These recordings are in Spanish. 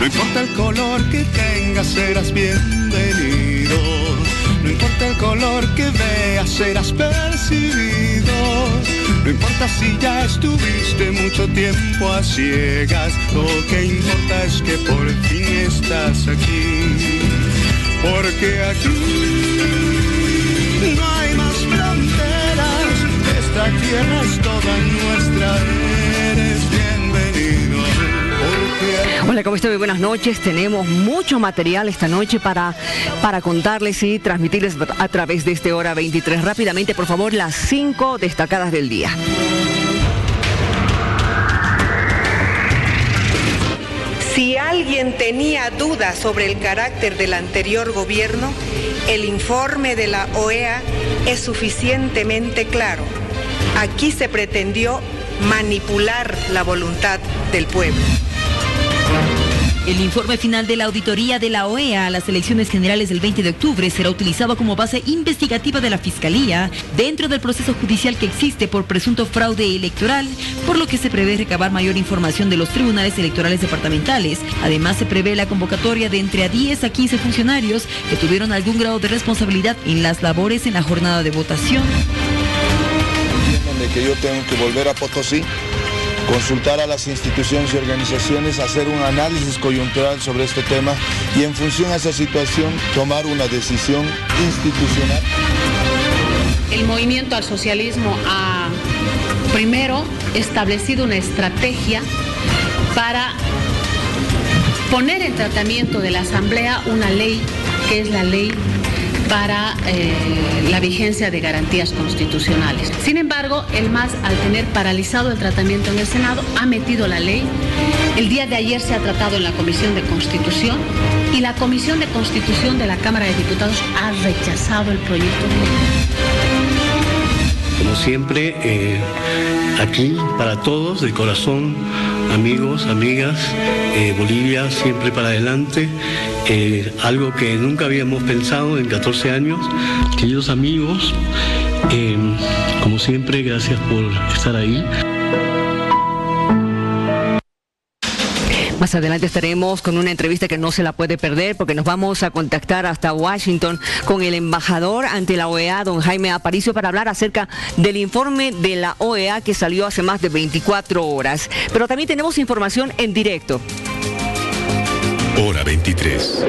No importa el color que tengas, serás bienvenido. No importa el color que veas, serás percibido. No importa si ya estuviste mucho tiempo a ciegas, lo que importa es que por fin estás aquí. Porque aquí no hay más fronteras, esta tierra es toda nuestra, eres bienvenido. Hola, ¿cómo están? Muy buenas noches. Tenemos mucho material esta noche para contarles y transmitirles a través de este Hora 23. Rápidamente, por favor, las 5 destacadas del día. Si alguien tenía dudas sobre el carácter del anterior gobierno, el informe de la OEA es suficientemente claro. Aquí se pretendió manipular la voluntad del pueblo. El informe final de la auditoría de la OEA a las elecciones generales del 20 de octubre será utilizado como base investigativa de la Fiscalía dentro del proceso judicial que existe por presunto fraude electoral, por lo que se prevé recabar mayor información de los tribunales electorales departamentales. Además, se prevé la convocatoria de entre 10 a 15 funcionarios que tuvieron algún grado de responsabilidad en las labores en la jornada de votación. Que yo tengo que volver a Potosí, consultar a las instituciones y organizaciones, hacer un análisis coyuntural sobre este tema y en función a esa situación tomar una decisión institucional. El movimiento al socialismo ha primero establecido una estrategia para poner en tratamiento de la Asamblea una ley que es la ley para la vigencia de garantías constitucionales. Sin embargo, el MAS, al tener paralizado el tratamiento en el Senado, ha metido la ley. El día de ayer se ha tratado en la Comisión de Constitución y la Comisión de Constitución de la Cámara de Diputados ha rechazado el proyecto de ley. Como siempre, aquí para todos, de corazón, amigos, amigas, Bolivia siempre para adelante. Algo que nunca habíamos pensado en 14 años. Queridos amigos, como siempre, gracias por estar ahí. Más adelante estaremos con una entrevista que no se la puede perder porque nos vamos a contactar hasta Washington con el embajador ante la OEA, don Jaime Aparicio, para hablar acerca del informe de la OEA que salió hace más de 24 horas. Pero también tenemos información en directo. Hora 23.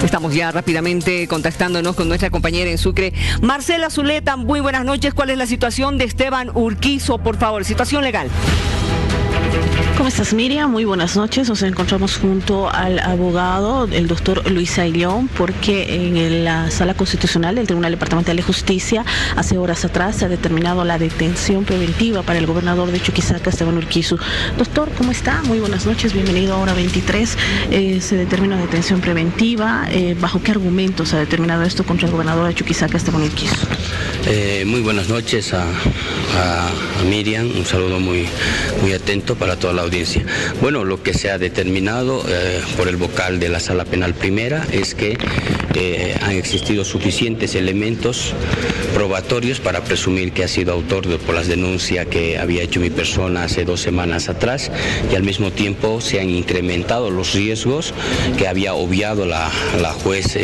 Estamos ya rápidamente contactándonos con nuestra compañera en Sucre, Marcela Zuleta. Muy buenas noches. ¿Cuál es la situación de Esteban Urquizo, por favor? Situación legal. ¿Cómo estás, Miriam? Muy buenas noches. Nos encontramos junto al abogado, el doctor Luis Ayllón, porque en la Sala Constitucional del Tribunal Departamental de Justicia, hace horas atrás, se ha determinado la detención preventiva para el gobernador de Chuquisaca, Esteban Urquizo. Doctor, ¿cómo está? Muy buenas noches. Bienvenido a Hora 23. Se determina detención preventiva. ¿Bajo qué argumentos se ha determinado esto contra el gobernador de Chuquisaca, Esteban Urquizo? Muy buenas noches a Miriam. Un saludo muy atento para toda la audiencia. Bueno, lo que se ha determinado por el vocal de la Sala Penal Primera es que han existido suficientes elementos probatorios para presumir que ha sido autor por las denuncias que había hecho mi persona hace 2 semanas atrás, y al mismo tiempo se han incrementado los riesgos que había obviado la juez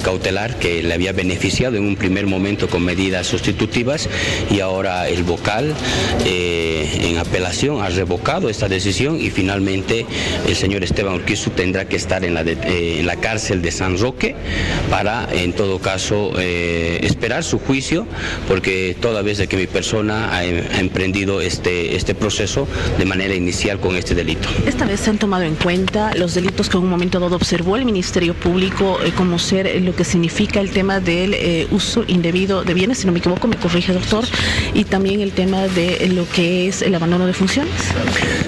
cautelar, que le había beneficiado en un primer momento con medidas sustitutivas, y ahora el vocal en apelación ha revocado esta decisión y finalmente el señor Esteban Urquizo tendrá que estar en la cárcel de San Roque para, en todo caso, esperar su juicio, porque toda vez de que mi persona ha emprendido este proceso de manera inicial con este delito. Esta vez se han tomado en cuenta los delitos que en un momento dado observó el Ministerio Público como ser lo que significa el tema del uso indebido de bienes, si no me equivoco, me corrige, doctor, y también el tema de lo que es el abandono de funciones.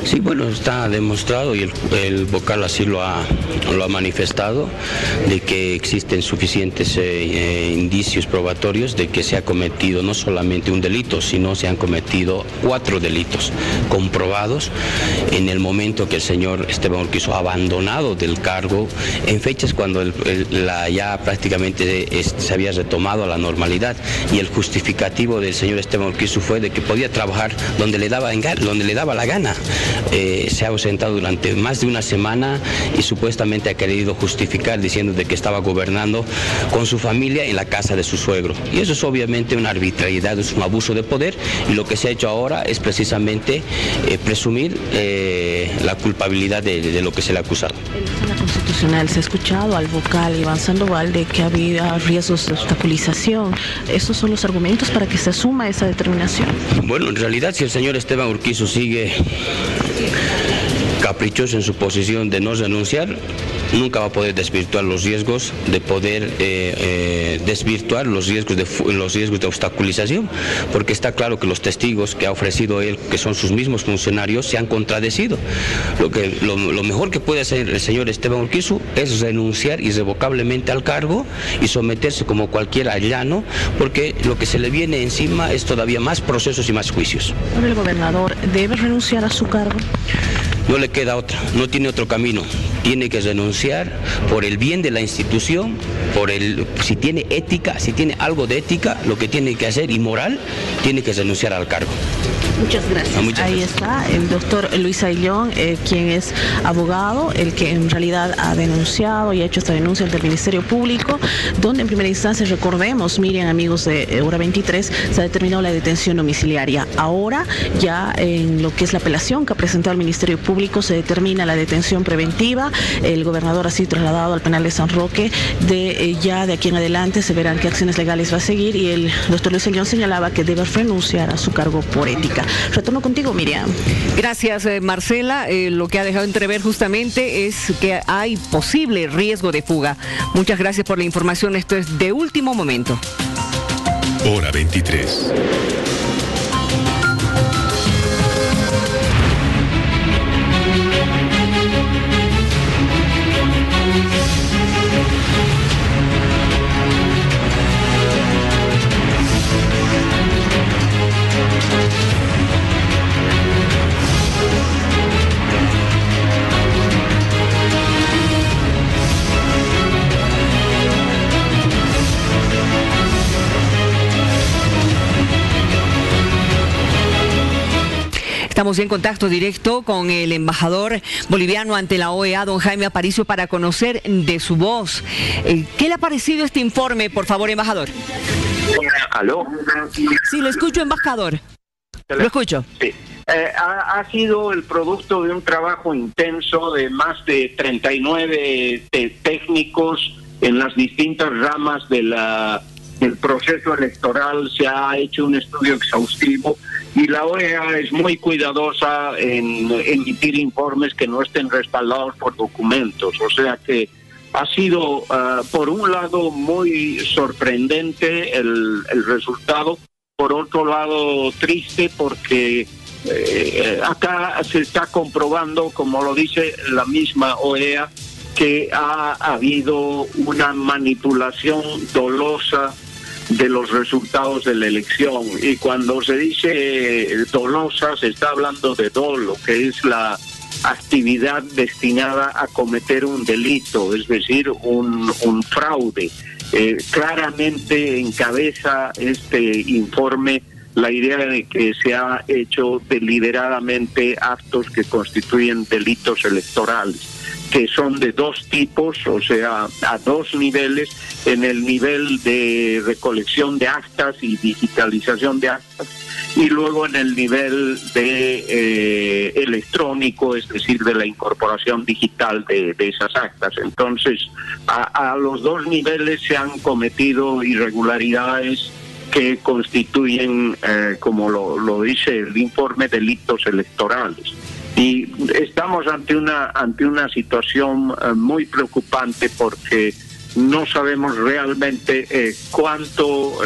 Sí, bueno, está demostrado y el vocal así lo ha manifestado, de que existen suficientes indicios probatorios de que se ha cometido no solamente un delito, sino se han cometido 4 delitos comprobados en el momento que el señor Esteban Urquizu ha abandonado del cargo, en fechas cuando ya prácticamente se había retomado a la normalidad, y el justificativo del señor Esteban Urquizu fue de que podía trabajar donde le daba la gana. Se ha ausentado durante más de una semana y supuestamente ha querido justificar diciendo de que estaba gobernando con su familia en la casa de su suegro. Y eso es obviamente una arbitrariedad, es un abuso de poder, y lo que se ha hecho ahora es precisamente presumir la culpabilidad de lo que se le ha acusado. En la sala constitucional se ha escuchado al vocal Iván Sandoval de que había riesgos de obstaculización. ¿Esos son los argumentos para que se asuma esa determinación? Bueno, en realidad, si el señor Esteban Urquizu sigue caprichoso en su posición de no renunciar, nunca va a poder desvirtuar los riesgos de poder desvirtuar los riesgos de obstaculización, porque está claro que los testigos que ha ofrecido él, que son sus mismos funcionarios, se han contradecido. Lo mejor que puede hacer el señor Esteban Urquizu es renunciar irrevocablemente al cargo y someterse como cualquier llano, porque lo que se le viene encima es todavía más procesos y más juicios. ¿El gobernador debe renunciar a su cargo? No le queda otra, no tiene otro camino. Tiene que renunciar por el bien de la institución, si tiene ética, si tiene algo de ética, lo que tiene que hacer y moral, tiene que renunciar al cargo. Muchas gracias. Ahí está el doctor Luis Ayllón, quien es abogado, el que en realidad ha denunciado y ha hecho esta denuncia ante el Ministerio Público, donde en primera instancia, recordemos, Miriam, amigos de Hora 23, se ha determinado la detención domiciliaria. Ahora, ya en lo que es la apelación que ha presentado el Ministerio Público, se determina la detención preventiva. El gobernador ha sido trasladado al penal de San Roque. Ya de aquí en adelante se verán qué acciones legales va a seguir, y el doctor Luis Ayllón señalaba que debe renunciar a su cargo por ética. Retorno contigo, Miriam. Gracias, Marcela. Lo que ha dejado entrever justamente es que hay posible riesgo de fuga. Muchas gracias por la información. Esto es de último momento. Hora 23. Estamos en contacto directo con el embajador boliviano ante la OEA, don Jaime Aparicio, para conocer de su voz. ¿Qué le ha parecido este informe, por favor, embajador? ¿Aló? Sí, lo escucho, embajador. Lo escucho. Sí. Ha sido el producto de un trabajo intenso de más de 39 técnicos en las distintas ramas del proceso electoral. Se ha hecho un estudio exhaustivo y la OEA es muy cuidadosa en emitir informes que no estén respaldados por documentos. O sea que ha sido, por un lado, muy sorprendente el resultado, por otro lado, triste porque acá se está comprobando, como lo dice la misma OEA, que ha habido una manipulación dolosa de los resultados de la elección. Y cuando se dice dolosa, se está hablando de dolo, que es la actividad destinada a cometer un delito, es decir, un fraude. Claramente encabeza este informe la idea de que se ha hecho deliberadamente actos que constituyen delitos electorales, que son de dos tipos, o sea, a dos niveles: en el nivel de recolección de actas y digitalización de actas, y luego en el nivel de electrónico, es decir, de la incorporación digital de esas actas. Entonces, a los dos niveles se han cometido irregularidades que constituyen, como lo dice el informe, delitos electorales. Y estamos ante una situación muy preocupante porque no sabemos realmente cuánto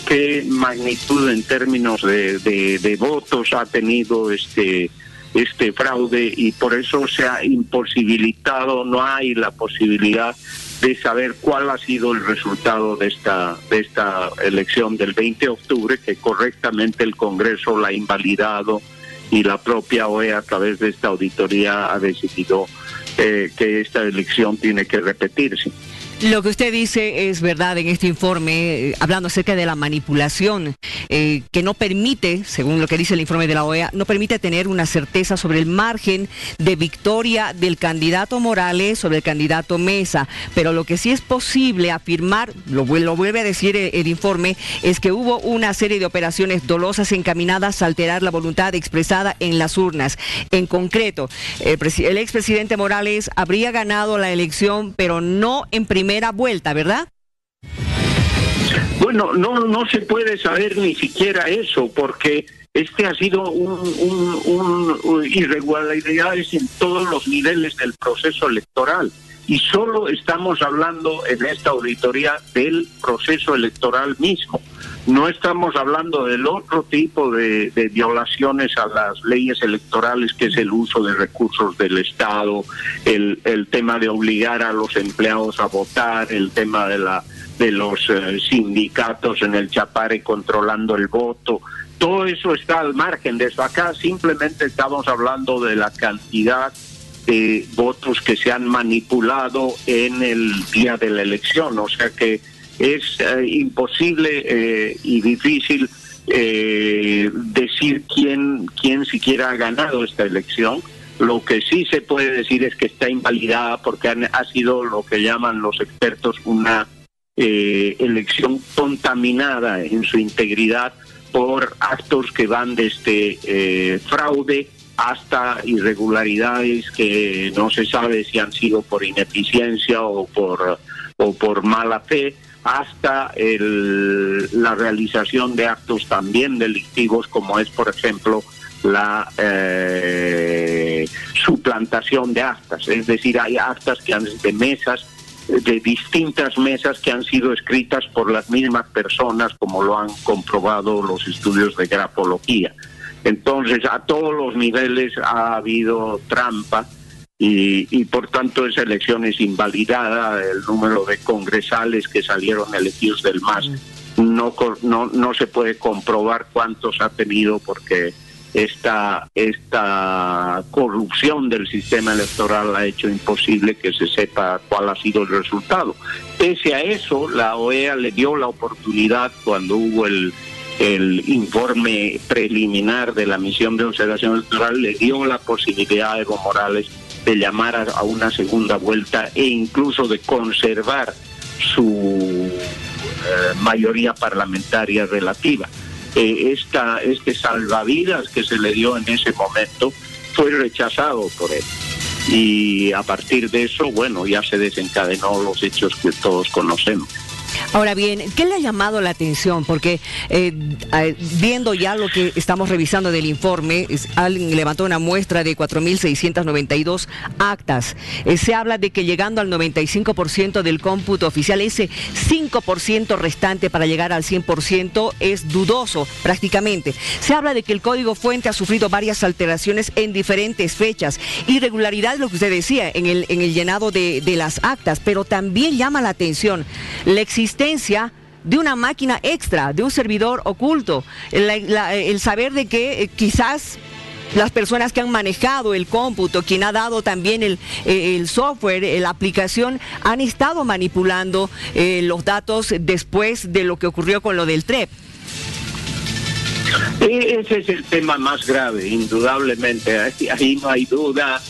qué magnitud en términos de votos ha tenido este fraude, y por eso se ha imposibilitado, no hay la posibilidad de saber cuál ha sido el resultado de esta elección del 20 de octubre, que correctamente el Congreso la ha invalidado y la propia OEA a través de esta auditoría ha decidido que esta elección tiene que repetirse. Lo que usted dice es verdad en este informe, hablando acerca de la manipulación, que no permite, según lo que dice el informe de la OEA, no permite tener una certeza sobre el margen de victoria del candidato Morales sobre el candidato Mesa. Pero lo que sí es posible afirmar, lo vuelve a decir el informe, es que hubo una serie de operaciones dolosas encaminadas a alterar la voluntad expresada en las urnas. En concreto, el expresidente Morales habría ganado la elección, pero no en primera vuelta, ¿verdad? Bueno, no se puede saber ni siquiera eso, porque ha sido irregularidades en todos los niveles del proceso electoral, y solo estamos hablando en esta auditoría del proceso electoral mismo. No estamos hablando del otro tipo de violaciones a las leyes electorales, que es el uso de recursos del Estado, el tema de obligar a los empleados a votar, el tema de los sindicatos en el Chapare controlando el voto. Todo eso está al margen de eso. Acá simplemente estamos hablando de la cantidad de votos que se han manipulado en el día de la elección, o sea que es imposible y difícil decir quién siquiera ha ganado esta elección. Lo que sí se puede decir es que está invalidada porque ha sido lo que llaman los expertos una elección contaminada en su integridad por actos que van desde fraude hasta irregularidades que no se sabe si han sido por ineficiencia o por mala fe, hasta la realización de actos también delictivos, como es, por ejemplo, la suplantación de actas. Es decir, hay actas de distintas mesas que han sido escritas por las mismas personas, como lo han comprobado los estudios de grafología. Entonces, a todos los niveles ha habido trampa, y por tanto esa elección es invalidada. El número de congresales que salieron elegidos del MAS no se puede comprobar cuántos ha tenido, porque esta corrupción del sistema electoral ha hecho imposible que se sepa cuál ha sido el resultado. Pese a eso, la OEA le dio la oportunidad, cuando hubo el informe preliminar de la misión de observación electoral, le dio la posibilidad a Evo Morales de llamar a una segunda vuelta e incluso de conservar su mayoría parlamentaria relativa. Este salvavidas que se le dio en ese momento fue rechazado por él, y a partir de eso, bueno, ya se desencadenó los hechos que todos conocemos. Ahora bien, ¿qué le ha llamado la atención? Porque viendo ya lo que estamos revisando del informe, alguien levantó una muestra de 4.692 actas. Se habla de que llegando al 95% del cómputo oficial, ese 5% restante para llegar al 100% es dudoso prácticamente. Se habla de que el código fuente ha sufrido varias alteraciones en diferentes fechas, irregularidades, lo que usted decía, en el llenado de las actas, pero también llama la atención la existencia de una máquina extra, de un servidor oculto, el saber de que quizás las personas que han manejado el cómputo, quien ha dado también el software, la aplicación, han estado manipulando los datos después de lo que ocurrió con lo del TREP. Ese es el tema más grave, indudablemente. Ahí no hay duda.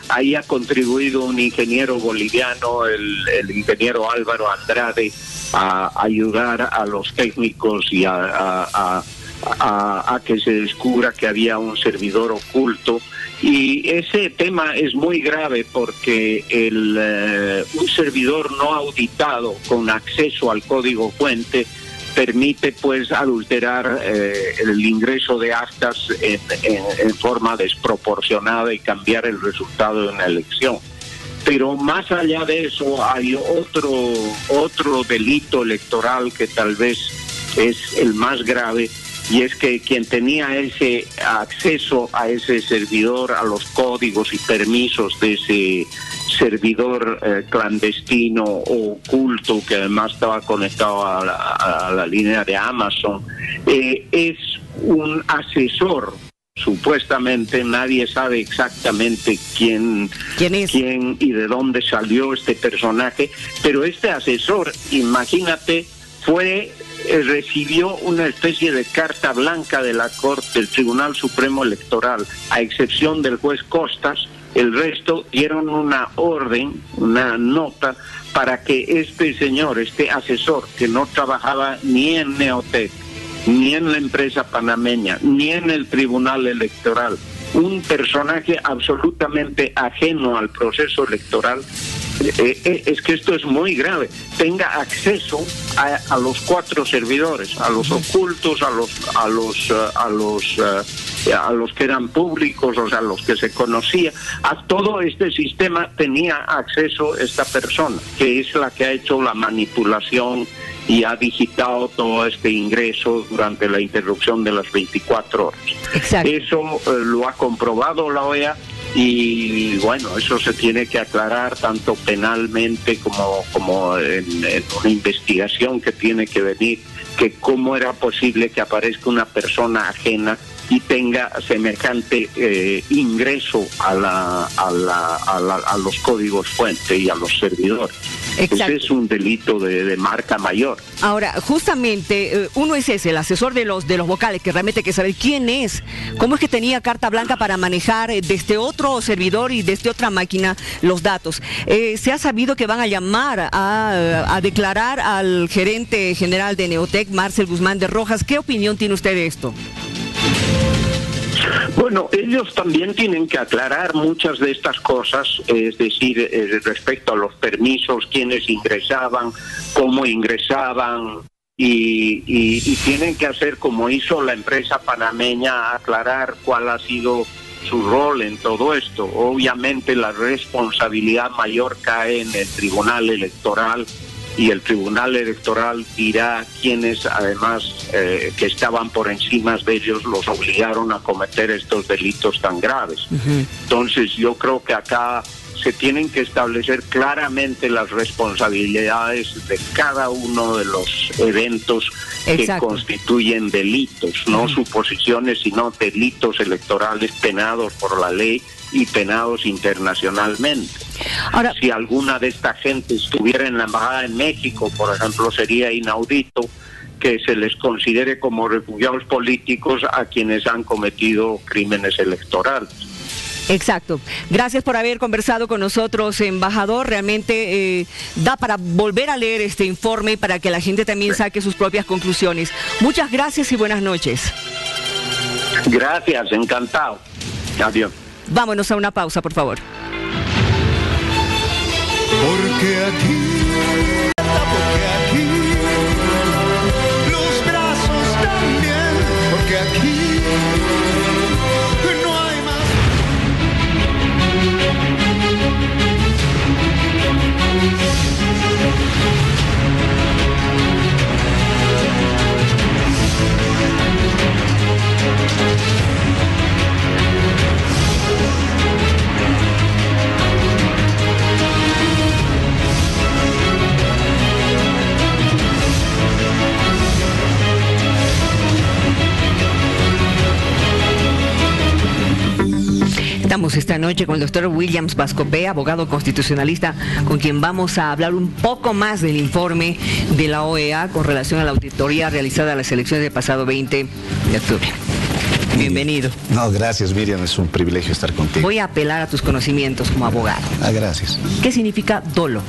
Ahí ha contribuido un ingeniero boliviano, el ingeniero Álvaro Andrade, a ayudar a los técnicos y a que se descubra que había un servidor oculto. Y ese tema es muy grave porque un servidor no auditado con acceso al código fuente permite pues adulterar el ingreso de actas en forma desproporcionada y cambiar el resultado de una elección. Pero más allá de eso hay otro delito electoral que tal vez es el más grave, y es que quien tenía ese acceso a ese servidor, a los códigos y permisos de ese servidor clandestino o oculto, que además estaba conectado a la línea de Amazon, es un asesor. Supuestamente nadie sabe exactamente quién es, quién y de dónde salió este personaje, pero este asesor, imagínate, recibió una especie de carta blanca de la Corte del Tribunal Supremo Electoral, a excepción del juez Costas. El resto dieron una orden, una nota, para que este señor, este asesor, que no trabajaba ni en Neotec, ni en la empresa panameña, ni en el Tribunal Electoral, un personaje absolutamente ajeno al proceso electoral, es que esto es muy grave, tenga acceso a los 4 servidores, a los ocultos, a los que eran públicos, o sea, a los que se conocía. A todo este sistema tenía acceso esta persona, que es la que ha hecho la manipulación y ha digitado todo este ingreso durante la interrupción de las 24 horas. Exacto. Eso lo ha comprobado la OEA, y bueno, eso se tiene que aclarar tanto penalmente como en una investigación que tiene que venir, que cómo era posible que aparezca una persona ajena y tenga semejante ingreso a los códigos fuente y a los servidores. Exacto. Ese es un delito de marca mayor. Ahora, justamente, uno es ese, el asesor de los vocales, que realmente hay que saber quién es, cómo es que tenía carta blanca para manejar desde otro servidor y desde otra máquina los datos. Se ha sabido que van a llamar a declarar al gerente general de Neotec, Marcel Guzmán de Rojas. ¿Qué opinión tiene usted de esto? Bueno, ellos también tienen que aclarar muchas de estas cosas, es decir, respecto a los permisos, quiénes ingresaban, cómo ingresaban, y tienen que hacer como hizo la empresa panameña, aclarar cuál ha sido su rol en todo esto. Obviamente la responsabilidad mayor cae en el Tribunal Electoral, y el Tribunal Electoral dirá quiénes, además, que estaban por encima de ellos, los obligaron a cometer estos delitos tan graves. Entonces yo creo que acá se tienen que establecer claramente las responsabilidades de cada uno de los eventos que constituyen delitos, no suposiciones, sino delitos electorales penados por la ley y penados internacionalmente. Ahora, si alguna de esta gente estuviera en la embajada en México, por ejemplo, sería inaudito que se les considere como refugiados políticos a quienes han cometido crímenes electorales. Exacto. Gracias por haber conversado con nosotros, embajador. Realmente da para volver a leer este informe para que la gente también saque sus propias conclusiones. Muchas gracias y buenas noches. Gracias, encantado. Adiós. Vámonos a una pausa, por favor. Porque aquí los brazos también, porque aquí no hay más. Estamos esta noche con el doctor Williams Bascopé, abogado constitucionalista, con quien vamos a hablar un poco más del informe de la OEA con relación a la auditoría realizada a las elecciones del pasado 20 de octubre. Bienvenido. No, gracias, Miriam, es un privilegio estar contigo. Voy a apelar a tus conocimientos como abogado. Gracias. ¿Qué significa dolo?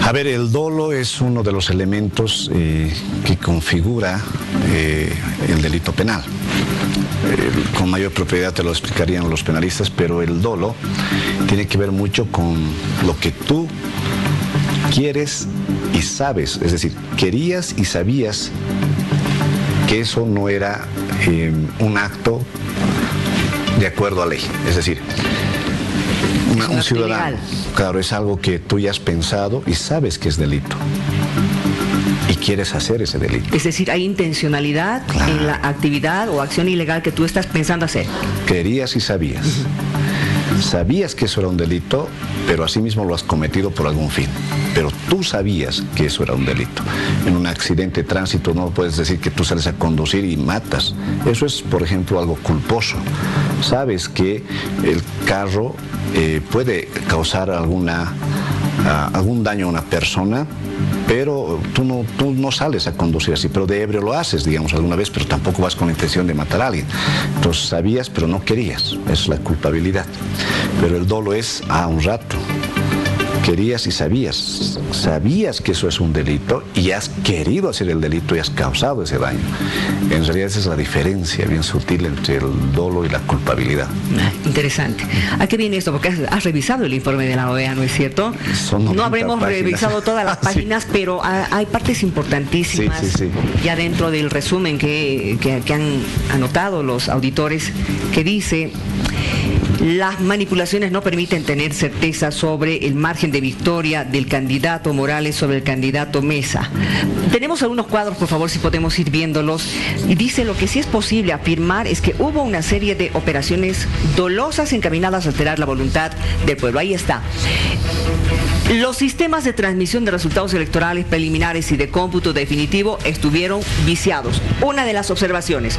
A ver, el dolo es uno de los elementos que configura el delito penal. Con mayor propiedad te lo explicarían los penalistas, pero el dolo tiene que ver mucho con lo que tú quieres y sabes, es decir, querías y sabías que eso no era un acto de acuerdo a ley, es decir, un ciudadano, claro, es algo que tú ya has pensado y sabes que es delito y quieres hacer ese delito. Es decir, hay intencionalidad en la actividad o acción ilegal que tú estás pensando hacer. Querías y sabías. Sabías que eso era un delito, pero asimismo lo has cometido por algún fin. Pero tú sabías que eso era un delito. En un accidente de tránsito no puedes decir que tú sales a conducir y matas. Eso es, por ejemplo, algo culposo. Sabes que el carro puede causar algún daño a una persona, pero tú no sales a conducir así, pero de ebrio lo haces, digamos, alguna vez, pero tampoco vas con la intención de matar a alguien. Entonces sabías, pero no querías. Esa es la culpabilidad. Pero el dolo es a un rato. Querías y sabías. Sabías que eso es un delito y has querido hacer el delito y has causado ese daño. En realidad esa es la diferencia bien sutil entre el dolo y la culpabilidad. Interesante. ¿A qué viene esto? Porque has revisado el informe de la OEA, ¿no es cierto? No habremos revisado todas las páginas, pero hay partes importantísimas ya dentro del resumen que han anotado los auditores, que dice: las manipulaciones no permiten tener certeza sobre el margen de victoria del candidato Morales sobre el candidato Mesa. Tenemos algunos cuadros, por favor, si podemos ir viéndolos. Y dice: lo que sí es posible afirmar es que hubo una serie de operaciones dolosas encaminadas a alterar la voluntad del pueblo. Ahí está. Los sistemas de transmisión de resultados electorales preliminares y de cómputo definitivo estuvieron viciados. Una de las observaciones.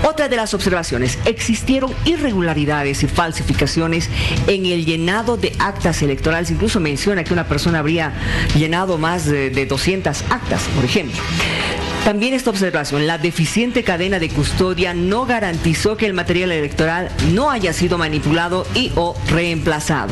Otra de las observaciones: existieron irregularidades y falsificaciones en el llenado de actas electorales. Incluso menciona que una persona habría llenado más de 200 actas, por ejemplo. También esta observación: la deficiente cadena de custodia no garantizó que el material electoral no haya sido manipulado y o reemplazado.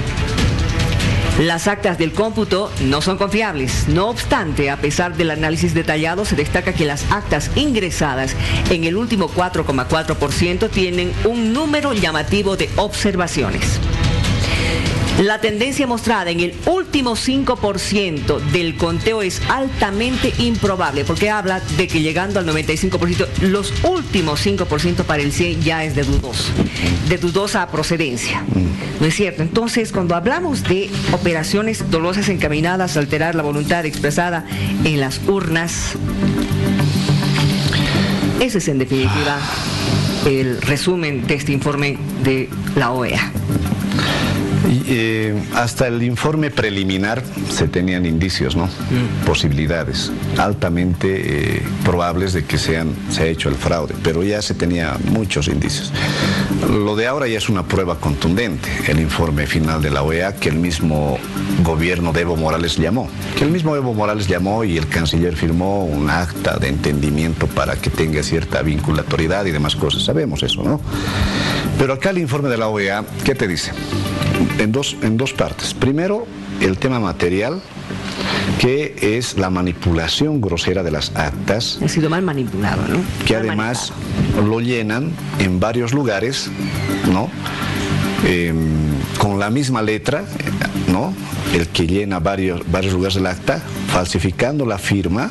Las actas del cómputo no son confiables. No obstante, a pesar del análisis detallado, se destaca que las actas ingresadas en el último 4,4% tienen un número llamativo de observaciones. La tendencia mostrada en el último 5% del conteo es altamente improbable, porque habla de que llegando al 95%, los últimos 5% para el 100 ya es de dudosa procedencia. ¿No es cierto? Entonces, cuando hablamos de operaciones dolosas encaminadas a alterar la voluntad expresada en las urnas, ese es en definitiva el resumen de este informe de la OEA. Hasta el informe preliminar se tenían indicios, ¿no? Posibilidades altamente probables de que se ha hecho el fraude, pero ya se tenía muchos indicios. Lo de ahora ya es una prueba contundente, el informe final de la OEA, que el mismo gobierno de Evo Morales llamó. Y el canciller firmó un acta de entendimiento para que tenga cierta vinculatoriedad y demás cosas. Sabemos eso, ¿no? Pero acá el informe de la OEA, ¿qué te dice? En dos partes. Primero, el tema material, que es la manipulación grosera de las actas. Ha sido mal manipulado, ¿no? Que además lo llenan en varios lugares, ¿no? Con la misma letra, ¿no? El que llena varios lugares del acta, falsificando la firma,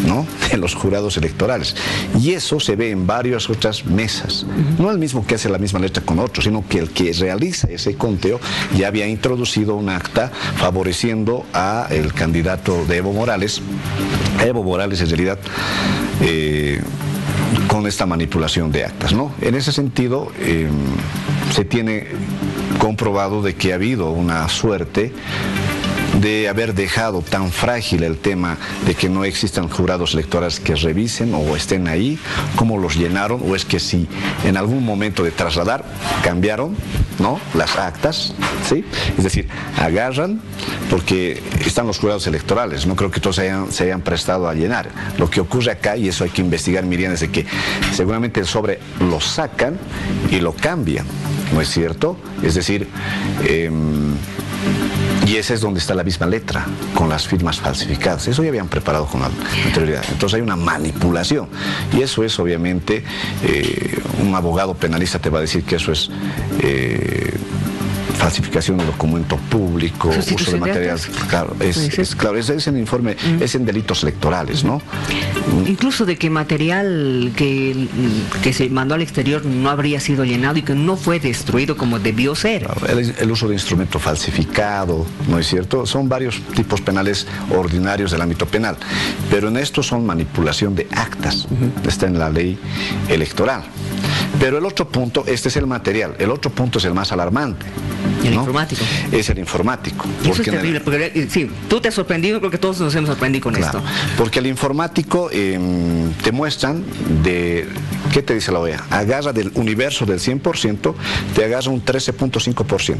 ¿no?, de los jurados electorales. Y eso se ve en varias otras mesas. No el mismo que hace la misma letra con otro, sino que el que realiza ese conteo ya había introducido un acta favoreciendo a el candidato de Evo Morales. Evo Morales, en realidad, con esta manipulación de actas, ¿no? En ese sentido, se tiene comprobado de que ha habido una suerte de haber dejado tan frágil el tema de que no existan jurados electorales que revisen o estén ahí, cómo los llenaron, o es que si en algún momento de trasladar cambiaron, ¿no?, las actas, ¿sí? Es decir, agarran, porque están los jurados electorales, no creo que todos se hayan prestado a llenar. Lo que ocurre acá, y eso hay que investigar, Miriam, es de que seguramente el sobre lo sacan y lo cambian, ¿no es cierto? Es decir, y ese es donde está la misma letra, con las firmas falsificadas. Eso ya habían preparado con anterioridad. Entonces hay una manipulación. Y eso es, obviamente, un abogado penalista te va a decir que eso es falsificación de documento público, uso de material, claro, es en informe, es en delitos electorales, ¿no? Incluso de que material que se mandó al exterior no habría sido llenado y que no fue destruido como debió ser. Claro, el uso de instrumento falsificado, ¿no es cierto? Son varios tipos penales ordinarios del ámbito penal, pero en estos son manipulación de actas, está en la ley electoral. Pero el otro punto, este es el material, el otro punto es el más alarmante. El informático. Es el informático. Y eso es terrible, porque sí, tú te has sorprendido, creo que todos nos hemos sorprendido con esto. Porque el informático te muestran de, ¿qué te dice la OEA? Agarra del universo del 100%, te agarra un 13.5%,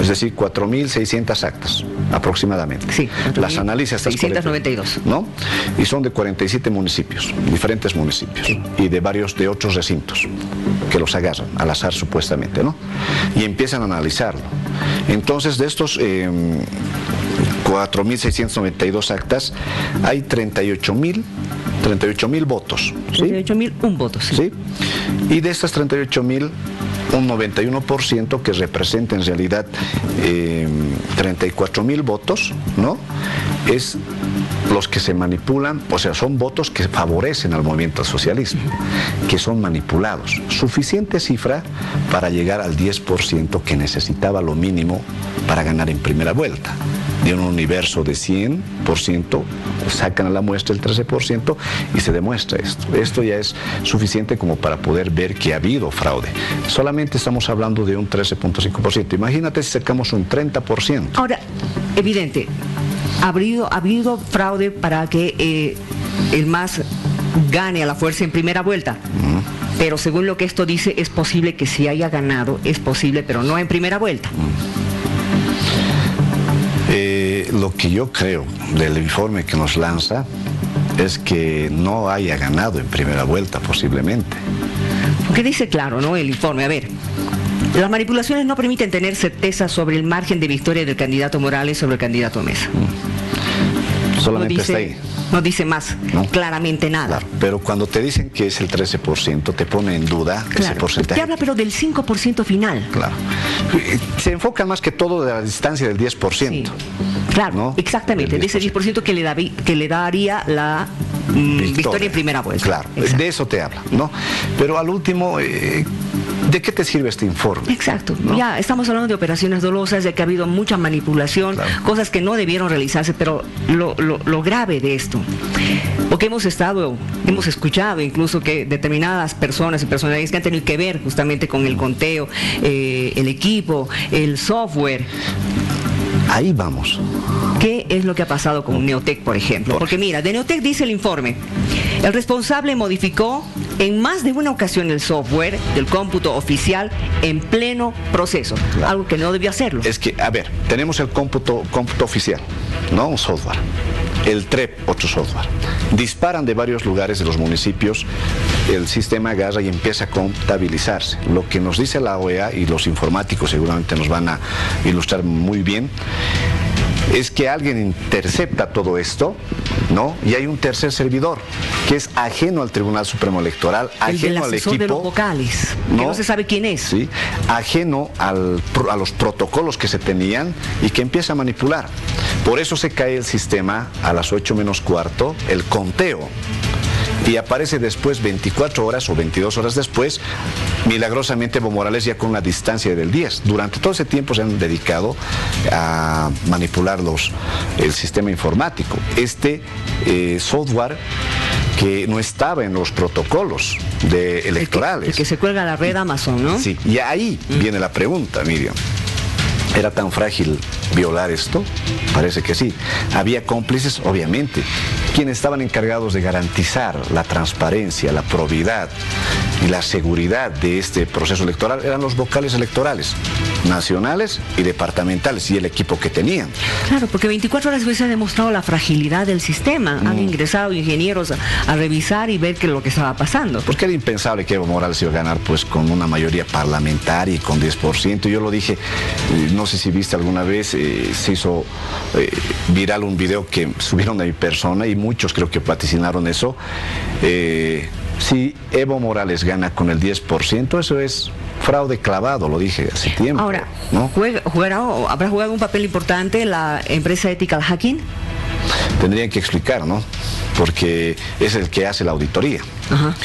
es decir, 4.600 actas aproximadamente. Sí. Las analiza estas 692. ¿No? Y son de 47 municipios, diferentes municipios, sí. Y de otros recintos, que los agarran al azar supuestamente, ¿no? Y empiezan a analizarlo. Entonces, de estos 4.692 actas, hay 38.000 votos. ¿Sí? 38.001 votos. Sí. ¿Sí? Y de estas 38.000, un 91% que representa en realidad 34.000 votos, ¿no? Es los que se manipulan, o sea, son votos que favorecen al movimiento al socialismo, que son manipulados. Suficiente cifra para llegar al 10% que necesitaba lo mínimo para ganar en primera vuelta. De un universo de 100%, sacan a la muestra el 13% y se demuestra esto. Esto ya es suficiente como para poder ver que ha habido fraude. Solamente estamos hablando de un 13.5%. Imagínate si sacamos un 30%. Ahora, evidente, ha habido fraude para que el MAS gane a la fuerza en primera vuelta. Pero según lo que esto dice, es posible que si haya ganado, es posible, pero no en primera vuelta. Lo que yo creo del informe que nos lanza es que no haya ganado en primera vuelta posiblemente. Porque dice claro, ¿no? El informe, a ver, las manipulaciones no permiten tener certeza sobre el margen de victoria del candidato Morales sobre el candidato Mesa. Solamente está ahí. No dice más, ¿no? Claramente nada. Claro, pero cuando te dicen que es el 13%, te pone en duda ese porcentaje. Te habla pero del 5% final. Claro. Se enfoca más que todo de la distancia del 10%. Sí. Claro, ¿no? Exactamente, de ese 10% que le daría la victoria en primera vuelta. Claro, exacto. De eso te habla, ¿no? Pero al último, ¿de qué te sirve este informe? Exacto, ¿no? Ya estamos hablando de operaciones dolosas, de que ha habido mucha manipulación, claro, cosas que no debieron realizarse, pero lo grave de esto, porque hemos escuchado incluso que determinadas personas y personalidades que han tenido que ver justamente con el conteo, el equipo, el software. Ahí vamos. ¿Qué es lo que ha pasado con Neotec, por ejemplo? Porque mira, de Neotec dice el informe, el responsable modificó en más de una ocasión el software del cómputo oficial en pleno proceso, claro, algo que no debió hacerlo. Es que, a ver, tenemos el cómputo oficial, ¿no? Un software. El TREP, otro software. Disparan de varios lugares de los municipios, el sistema agarra y empieza a contabilizarse. Lo que nos dice la OEA, y los informáticos seguramente nos van a ilustrar muy bien, es que alguien intercepta todo esto, ¿no? Y hay un tercer servidor que es ajeno al Tribunal Supremo Electoral, ajeno al equipo de los vocales, ¿no? Que no se sabe quién es. Sí, ajeno a los protocolos que se tenían y que empieza a manipular. Por eso se cae el sistema a las 8:15, el conteo. Y aparece después, 24 horas o 22 horas después, milagrosamente Evo Morales ya con una distancia del 10. Durante todo ese tiempo se han dedicado a manipular el sistema informático. Este software que no estaba en los protocolos electorales. El que se cuelga a la red Amazon, ¿no? Sí, y ahí viene la pregunta, Miriam. ¿Era tan frágil violar esto? Parece que sí. ¿Había cómplices? Obviamente. Quienes estaban encargados de garantizar la transparencia, la probidad y la seguridad de este proceso electoral eran los vocales electorales, nacionales y departamentales, y el equipo que tenían. Claro, porque 24 horas después se ha demostrado la fragilidad del sistema. Han ingresado ingenieros a revisar y ver qué es lo que estaba pasando. Porque era impensable que Evo Morales iba a ganar pues con una mayoría parlamentaria y con 10%. Yo lo dije, no sé si viste alguna vez, se hizo viral un video que subieron de mi persona y muchos creo que vaticinaron eso. si Evo Morales gana con el 10%, eso es fraude clavado, lo dije hace tiempo. Ahora, ¿no? ¿habrá jugado un papel importante la empresa Ethical Hacking? Tendrían que explicar, ¿no? Porque es el que hace la auditoría. Ajá.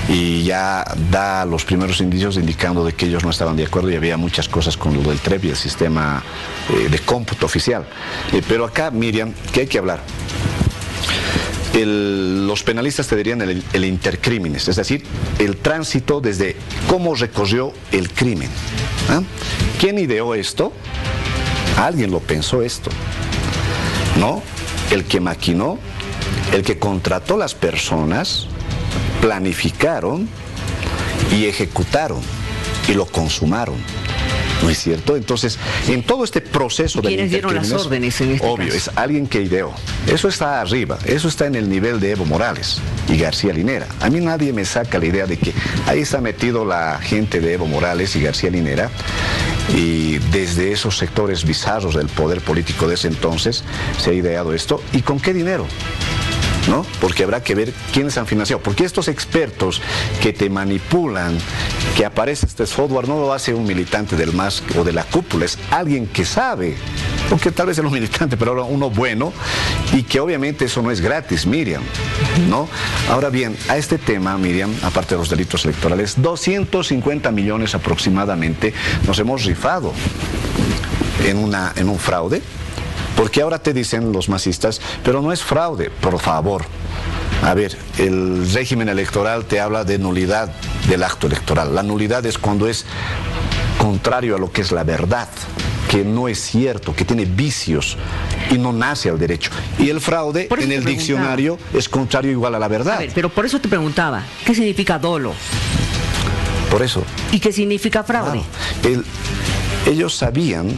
Y ya da los primeros indicios indicando de que ellos no estaban de acuerdo y había muchas cosas con lo del TREP y el sistema de cómputo oficial. Pero acá, Miriam, ¿qué hay que hablar? Los penalistas te dirían el intercrímenes, es decir, el tránsito desde cómo recorrió el crimen. ¿Ah? ¿Quién ideó esto? Alguien lo pensó esto, ¿no? El que maquinó, el que contrató las personas, planificaron y ejecutaron y lo consumaron. ¿No es cierto? Entonces, en todo este proceso de ¿quiénes dieron las órdenes en este obvio, caso? Es alguien que ideó. Eso está arriba, eso está en el nivel de Evo Morales y García Linera. A mí nadie me saca la idea de que ahí está metido la gente de Evo Morales y García Linera, y desde esos sectores bizarros del poder político de ese entonces se ha ideado esto. ¿Y con qué dinero? ¿No? Porque habrá que ver quiénes han financiado. Porque estos expertos que te manipulan, que aparece este software, no lo hace un militante del MAS o de la cúpula, es alguien que sabe, porque tal vez es un militante, pero ahora uno bueno, y que obviamente eso no es gratis, Miriam, ¿no? Ahora bien, a este tema, Miriam, aparte de los delitos electorales, 250 millones aproximadamente nos hemos rifado en un fraude. Porque ahora te dicen los masistas, pero no es fraude, por favor. A ver, el régimen electoral te habla de nulidad del acto electoral. La nulidad es cuando es contrario a lo que es la verdad, que no es cierto, que tiene vicios y no nace al derecho. Y el fraude en el diccionario es contrario igual a la verdad. A ver, pero por eso te preguntaba, ¿qué significa dolo? Por eso. ¿Y qué significa fraude? Claro, ellos sabían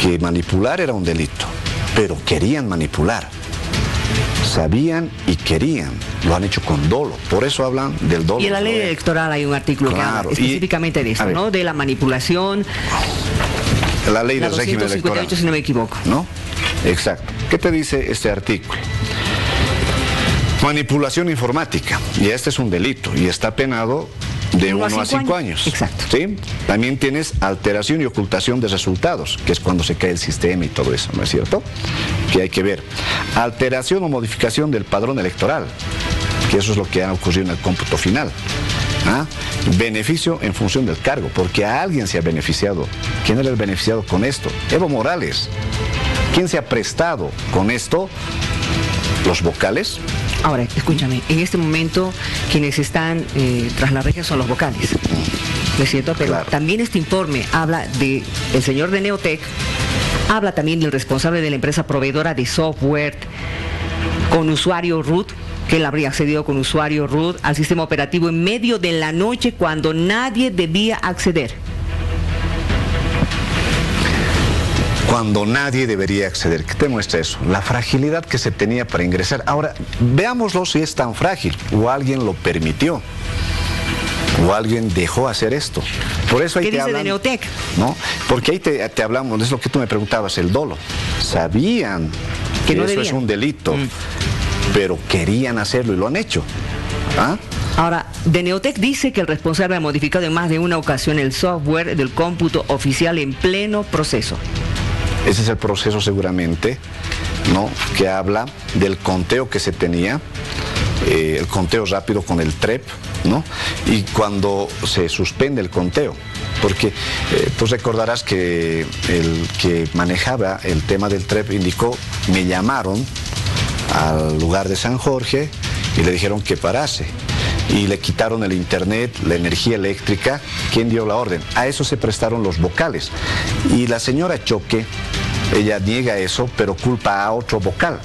que manipular era un delito, pero querían manipular. Sabían y querían, lo han hecho con dolo, por eso hablan del dolo. Y en la ley electoral hay un artículo que habla específicamente de esto, ¿no? De la manipulación. La ley del régimen electoral, si no me equivoco. ¿No? Exacto. ¿Qué te dice este artículo? Manipulación informática, y este es un delito, y está penado de 1 a 5 años. Exacto. ¿Sí? También tienes alteración y ocultación de resultados, que es cuando se cae el sistema y todo eso, ¿no es cierto? Que hay que ver. Alteración o modificación del padrón electoral, que eso es lo que ha ocurrido en el cómputo final. ¿Ah? Beneficio en función del cargo, porque a alguien se ha beneficiado. ¿Quién era el beneficiado con esto? Evo Morales. ¿Quién se ha prestado con esto? Los vocales. Ahora, escúchame, en este momento quienes están tras las rejas son los vocales, ¿no es cierto? Pero claro, también este informe habla del señor de Neotec, habla también del responsable de la empresa proveedora de software con usuario root, que él habría accedido con usuario root al sistema operativo en medio de la noche cuando nadie debía acceder. Cuando nadie debería acceder. ¿Qué te muestra eso? La fragilidad que se tenía para ingresar. Ahora, veámoslo si es tan frágil, o alguien lo permitió, o alguien dejó hacer esto. Por eso ahí ¿qué te dice hablan, de Neotec? ¿no? Porque ahí te hablamos, es lo que tú me preguntabas, el dolo. Sabían que no eso debían. Es un delito, pero querían hacerlo y lo han hecho. ¿Ah? Ahora, de Neotec dice que el responsable ha modificado en más de una ocasión el software del cómputo oficial en pleno proceso. Ese es el proceso seguramente, ¿no? Que habla del conteo que se tenía, el conteo rápido con el TREP, ¿no? Y cuando se suspende el conteo, porque tú recordarás que el que manejaba el tema del TREP indicó, me llamaron al lugar de San Jorge y le dijeron que parase. Y le quitaron el internet, la energía eléctrica. ¿Quién dio la orden? A eso se prestaron los vocales. Y la señora Choque, ella niega eso, pero culpa a otro vocal.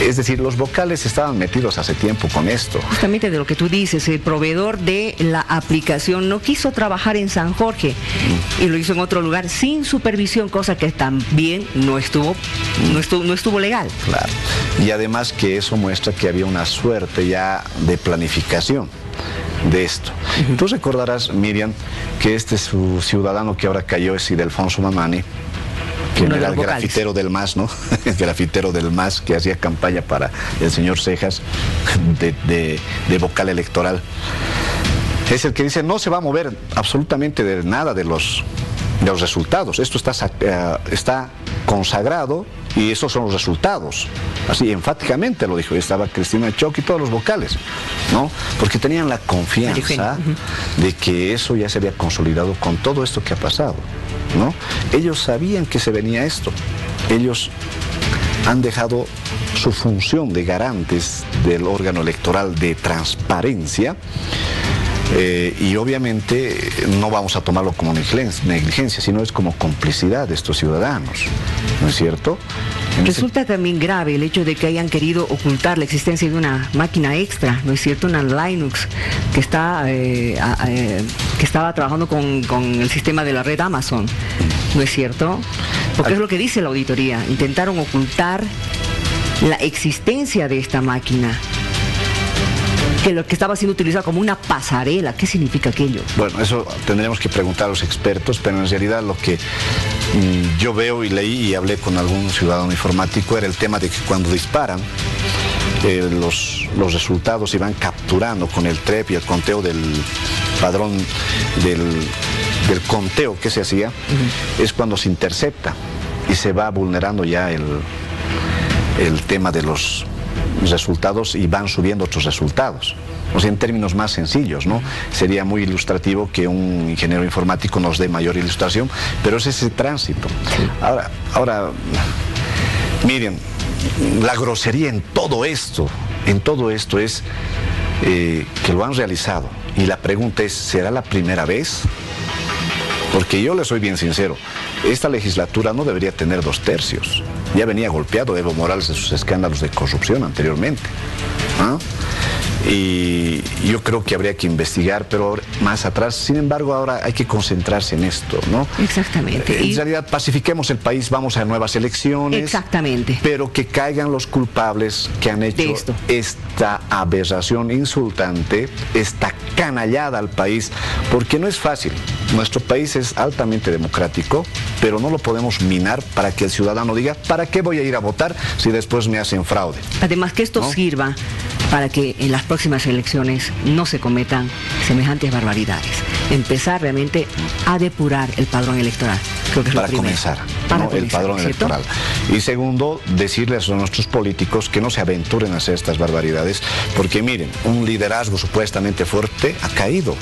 Es decir, los vocales estaban metidos hace tiempo con esto. Justamente de lo que tú dices, el proveedor de la aplicación no quiso trabajar en San Jorge y lo hizo en otro lugar sin supervisión, cosa que también no estuvo legal. Claro. Y además que eso muestra que había una suerte ya de planificación de esto. Tú recordarás, Miriam, que este su ciudadano que ahora cayó es Ildefonso Mamani. que era el grafitero del MAS, ¿no? El grafitero del MAS que hacía campaña para el señor Cejas de vocal electoral. Es el que dice, no se va a mover absolutamente de nada de los resultados. Esto está consagrado y esos son los resultados. Así enfáticamente lo dijo. Estaba Cristina Choc y todos los vocales, ¿no? Porque tenían la confianza de que eso ya se había consolidado con todo esto que ha pasado, ¿no? Ellos sabían que se venía esto. Ellos han dejado su función de garantes del órgano electoral de transparencia. Y obviamente no vamos a tomarlo como negligencia, sino es como complicidad de estos ciudadanos, ¿no es cierto? Resulta también grave el hecho de que hayan querido ocultar la existencia de una máquina extra, ¿no es cierto? Una Linux que estaba trabajando con el sistema de la red Amazon, ¿no es cierto? Porque es lo que dice la auditoría, intentaron ocultar la existencia de esta máquina, que lo que estaba siendo utilizado como una pasarela. ¿Qué significa aquello? Bueno, eso tendremos que preguntar a los expertos, pero en realidad lo que yo veo y leí y hablé con algún ciudadano informático era el tema de que cuando disparan los resultados iban capturando con el TREP y el conteo del padrón del conteo que se hacía, es cuando se intercepta y se va vulnerando ya el tema de los resultados y van subiendo otros resultados. O sea, en términos más sencillos, ¿no? Sería muy ilustrativo que un ingeniero informático nos dé mayor ilustración, pero es ese tránsito. Ahora, miren, la grosería en todo esto es que lo han realizado. Y la pregunta es, ¿será la primera vez? Porque yo le soy bien sincero, esta legislatura no debería tener 2/3. Ya venía golpeado Evo Morales de sus escándalos de corrupción anteriormente, ¿ah? Y yo creo que habría que investigar, pero más atrás. Sin embargo, ahora hay que concentrarse en esto, ¿no? Exactamente. En realidad, pacifiquemos el país, vamos a nuevas elecciones. Exactamente. Pero que caigan los culpables que han hecho esta aberración insultante, esta canallada al país, porque no es fácil. Nuestro país es altamente democrático, pero no lo podemos minar para que el ciudadano diga, ¿para qué voy a ir a votar si después me hacen fraude? Además, que esto sirva para que en las próximas elecciones no se cometan semejantes barbaridades. Empezar realmente a depurar el padrón electoral. Creo que es para comenzar, ¿no? El padrón electoral. Y segundo, decirles a nuestros políticos que no se aventuren a hacer estas barbaridades, porque miren, un liderazgo supuestamente fuerte ha caído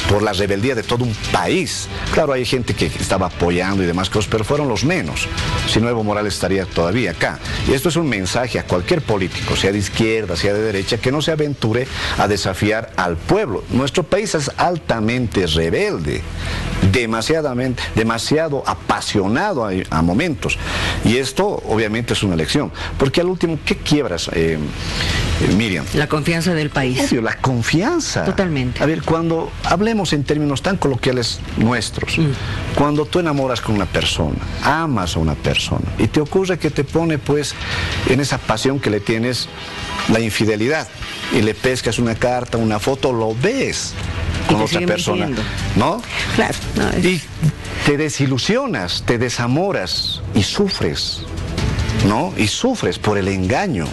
por la rebeldía de todo un país. Claro, hay gente que estaba apoyando y demás cosas, pero fueron los menos. Si no, Evo Morales estaría todavía acá. Y esto es un mensaje a cualquier político, sea de izquierda, sea de derecha, que no se aventure a desafiar al pueblo. Nuestro país es altamente rebelde, demasiado apasionado a momentos. Y esto obviamente es una elección. Porque al último, ¿qué quiebras, Miriam? La confianza del país. Obvio, la confianza. Totalmente. A ver, cuando hablemos en términos tan coloquiales nuestros, cuando tú enamoras con una persona, amas a una persona, y te ocurre que te pone pues en esa pasión que le tienes la infidelidad, y le pescas una carta, una foto, lo ves con otra persona, ¿no? Claro. No, y te desilusionas, te desamoras y sufres, ¿no? Y sufres por el engaño.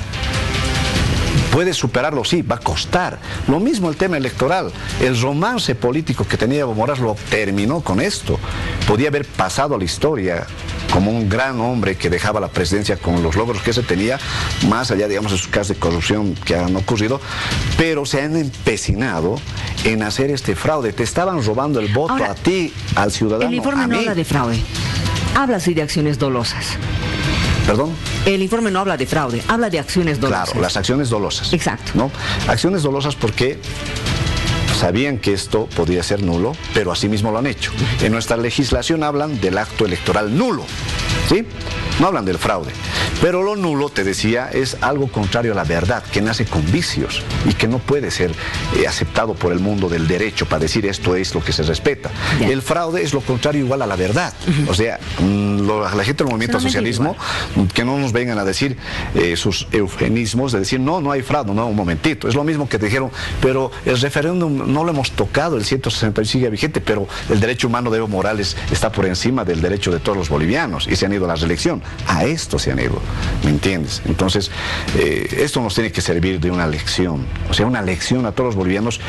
Puedes superarlo, sí, va a costar. Lo mismo el tema electoral. El romance político que tenía Evo Morales lo terminó con esto. Podía haber pasado a la historia como un gran hombre que dejaba la presidencia con los logros que se tenía, más allá, digamos, de sus casos de corrupción que han ocurrido, pero se han empecinado en hacer este fraude. Te estaban robando el voto. Ahora, a ti, al ciudadano. El informe no habla de fraude, habla sí de acciones dolosas. ¿Perdón? El informe no habla de fraude, habla de acciones dolosas. Claro, las acciones dolosas. Exacto. ¿No? Acciones dolosas porque sabían que esto podía ser nulo, pero asimismo lo han hecho. En nuestra legislación hablan del acto electoral nulo, ¿sí? No hablan del fraude. Pero lo nulo, te decía, es algo contrario a la verdad, que nace con vicios y que no puede ser aceptado por el mundo del derecho para decir esto es lo que se respeta. Bien. El fraude es lo contrario igual a la verdad. O sea, la gente del movimiento socialismo, que no nos vengan a decir sus eufemismos de decir no hay fraude, no, un momentito. Es lo mismo que te dijeron, pero el referéndum no lo hemos tocado, el 160 sigue vigente, pero el derecho humano de Evo Morales está por encima del derecho de todos los bolivianos y se han ido a la reelección. A esto se han ido, ¿me entiendes? Entonces, esto nos tiene que servir de una lección, o sea, una lección a todos los bolivianos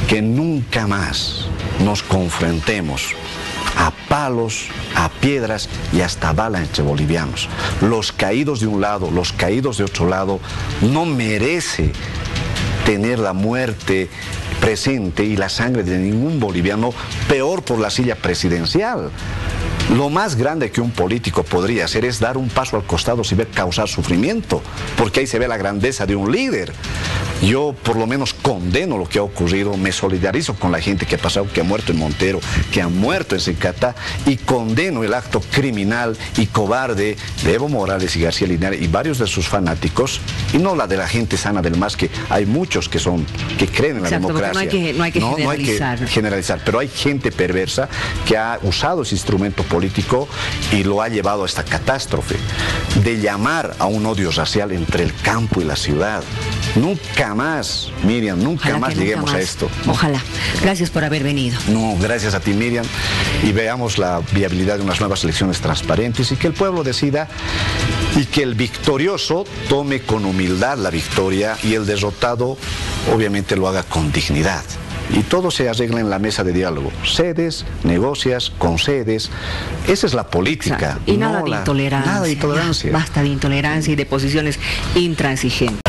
que nunca más nos confrontemos a palos, a piedras y hasta bala entre bolivianos. Los caídos de un lado, los caídos de otro lado, no merece tener la muerte presente y la sangre de ningún boliviano, peor por la silla presidencial. Lo más grande que un político podría hacer es dar un paso al costado sin ver causar sufrimiento, porque ahí se ve la grandeza de un líder. Yo por lo menos condeno lo que ha ocurrido, me solidarizo con la gente que ha pasado, que ha muerto en Montero, que ha muerto en Secatá, y condeno el acto criminal y cobarde de Evo Morales y García Linares y varios de sus fanáticos, y no la de la gente sana del MAS, que hay muchos que creen en la democracia. No hay que generalizar, pero hay gente perversa que ha usado ese instrumento político y lo ha llevado a esta catástrofe de llamar a un odio racial entre el campo y la ciudad. Nunca más, Miriam, nunca más lleguemos a esto. Ojalá. Gracias por haber venido. No, gracias a ti, Miriam, y veamos la viabilidad de unas nuevas elecciones transparentes y que el pueblo decida y que el victorioso tome con humildad la victoria y el derrotado obviamente lo haga con dignidad. Y todo se arregla en la mesa de diálogo. Cedes, negocias, concedes. Esa es la política. Exacto. Y nada de intolerancia. Nada de intolerancia. Basta de intolerancia y de posiciones intransigentes.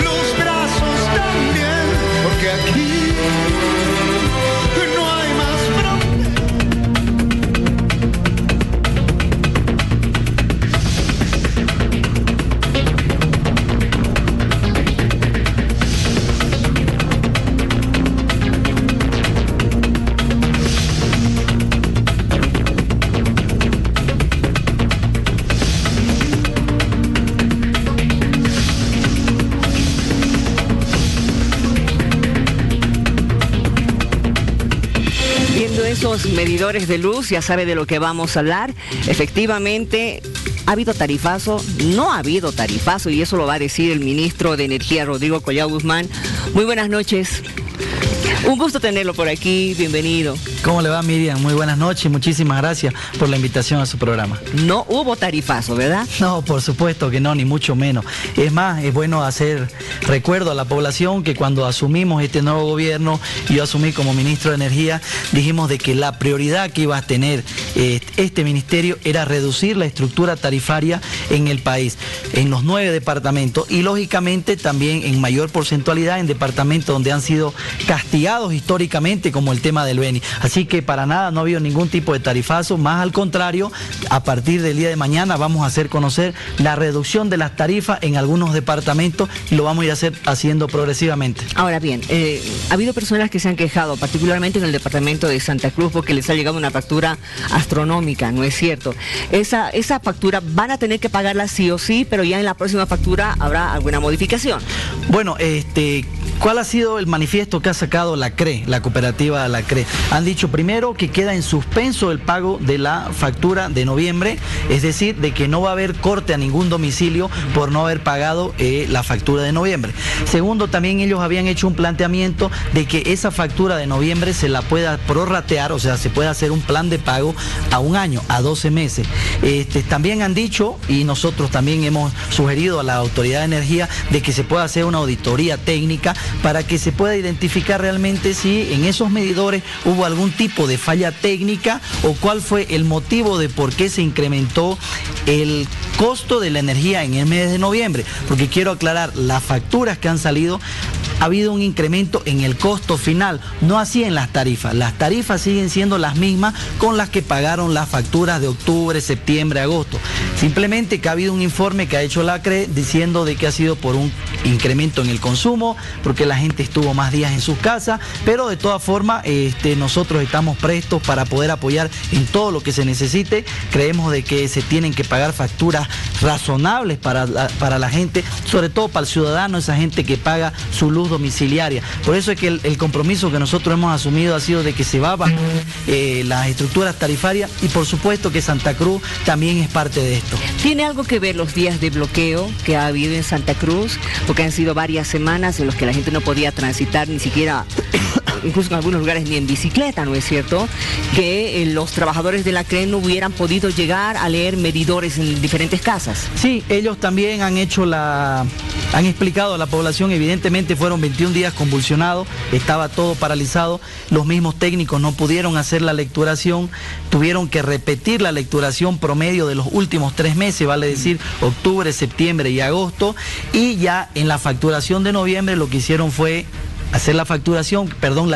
Los brazos también, porque aquí no hay Esos medidores de luz, ya sabe de lo que vamos a hablar. Efectivamente, ¿ha habido tarifazo? No ha habido tarifazo, y eso lo va a decir el ministro de Energía, Rodrigo Collao Guzmán. Muy buenas noches. Un gusto tenerlo por aquí, bienvenido. ¿Cómo le va, Miriam? Muy buenas noches y muchísimas gracias por la invitación a su programa. No hubo tarifazo, ¿verdad? No, por supuesto que no, ni mucho menos. Es más, es bueno hacer recuerdo a la población que cuando asumimos este nuevo gobierno, yo asumí como ministro de Energía, dijimos de que la prioridad que iba a tener este ministerio era reducir la estructura tarifaria en el país, en los 9 departamentos y lógicamente también en mayor porcentualidad en departamentos donde han sido castigados históricamente, como el tema del Beni. Así que para nada no ha habido ningún tipo de tarifazo, más al contrario, a partir del día de mañana vamos a hacer conocer la reducción de las tarifas en algunos departamentos y lo vamos a ir haciendo progresivamente. Ahora bien, ha habido personas que se han quejado, particularmente en el departamento de Santa Cruz, porque les ha llegado una factura astronómica, ¿no es cierto? Esa factura van a tener que pagarla sí o sí, pero ya en la próxima factura habrá alguna modificación. Bueno, ¿cuál ha sido el manifiesto que ha sacado la CRE, la cooperativa de la CRE? Han dicho primero que queda en suspenso el pago de la factura de noviembre, es decir, de que no va a haber corte a ningún domicilio por no haber pagado la factura de noviembre. Segundo, también ellos habían hecho un planteamiento de que esa factura de noviembre se la pueda prorratear, o sea, se puede hacer un plan de pago a un año, a 12 meses. También han dicho, y nosotros también hemos sugerido a la Autoridad de Energía, de que se pueda hacer una auditoría técnica para que se pueda identificar realmente si en esos medidores hubo algún tipo de falla técnica o cuál fue el motivo de por qué se incrementó el costo de la energía en el mes de noviembre. Porque quiero aclarar, las facturas que han salido ha habido un incremento en el costo final, no así en las tarifas. Las tarifas siguen siendo las mismas con las que pagaron las facturas de octubre, septiembre, agosto. Simplemente que ha habido un informe que ha hecho la CRE diciendo de que ha sido por un incremento en el consumo, porque la gente estuvo más días en sus casas, pero de todas formas nosotros estamos prestos para poder apoyar en todo lo que se necesite. Creemos de que se tienen que pagar facturas razonables para la gente, sobre todo para el ciudadano, esa gente que paga su luz domiciliaria. Por eso es que el compromiso que nosotros hemos asumido ha sido de que se va a bajar las estructuras tarifarias, y por supuesto que Santa Cruz también es parte de esto. ¿Tiene algo que ver los días de bloqueo que ha habido en Santa Cruz? Porque han sido varias semanas en los que la gente no podía transitar ni siquiera, incluso en algunos lugares, ni en bicicleta, ¿no es cierto? Que los trabajadores de la CRE no hubieran podido llegar a leer medidores en diferentes casas. Sí, ellos también han explicado a la población. Evidentemente fueron 21 días convulsionados, estaba todo paralizado, los mismos técnicos no pudieron hacer la lecturación, tuvieron que repetir la lecturación promedio de los últimos 3 meses, vale decir octubre, septiembre y agosto, y ya en la facturación de noviembre lo que hicieron fue hacer la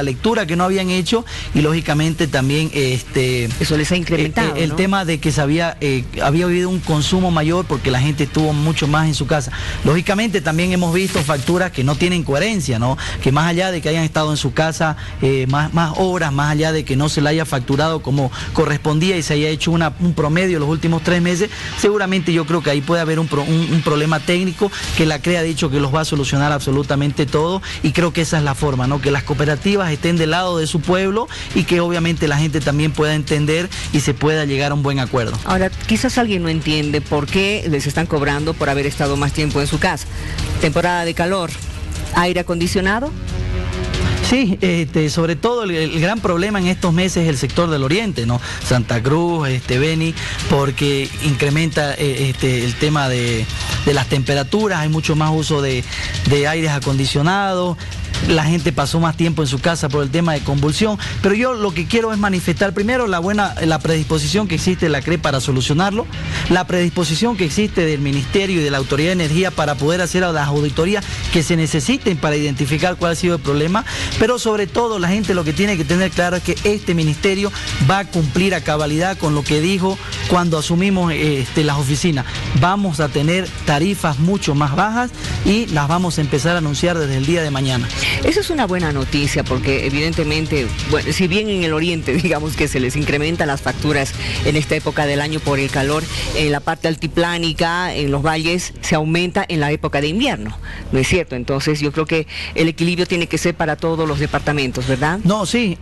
lectura que no habían hecho, y lógicamente también eso les ha incrementado, el ¿no? tema de que había habido un consumo mayor porque la gente estuvo mucho más en su casa. Lógicamente también hemos visto facturas que no tienen coherencia, ¿no? Que más allá de que hayan estado en su casa más horas, más allá de que no se la haya facturado como correspondía y se haya hecho un promedio los últimos 3 meses, seguramente yo creo que ahí puede haber un problema técnico que la CRE ha dicho que los va a solucionar absolutamente todo, y creo que esa es la forma, ¿no? Que las cooperativas estén del lado de su pueblo y que obviamente la gente también pueda entender y se pueda llegar a un buen acuerdo. Ahora, quizás alguien no entiende por qué les están cobrando por haber estado más tiempo en su casa. Temporada de calor, aire acondicionado. Sí, sobre todo el gran problema en estos meses es el sector del oriente, ¿no? Santa Cruz, Beni, porque incrementa el tema de las temperaturas, hay mucho más uso de aires acondicionados. La gente pasó más tiempo en su casa por el tema de convulsión, pero yo lo que quiero es manifestar primero la predisposición que existe de la CRE para solucionarlo, la predisposición que existe del Ministerio y de la Autoridad de Energía para poder hacer las auditorías que se necesiten para identificar cuál ha sido el problema, pero sobre todo la gente lo que tiene que tener claro es que este ministerio va a cumplir a cabalidad con lo que dijo cuando asumimos las oficinas. Vamos a tener tarifas mucho más bajas y las vamos a empezar a anunciar desde el día de mañana. Eso es una buena noticia porque evidentemente, bueno, si bien en el oriente digamos que se les incrementan las facturas en esta época del año por el calor, en la parte altiplánica, en los valles, se aumenta en la época de invierno, ¿no es cierto? Entonces yo creo que el equilibrio tiene que ser para todos los departamentos, ¿verdad? No, sí,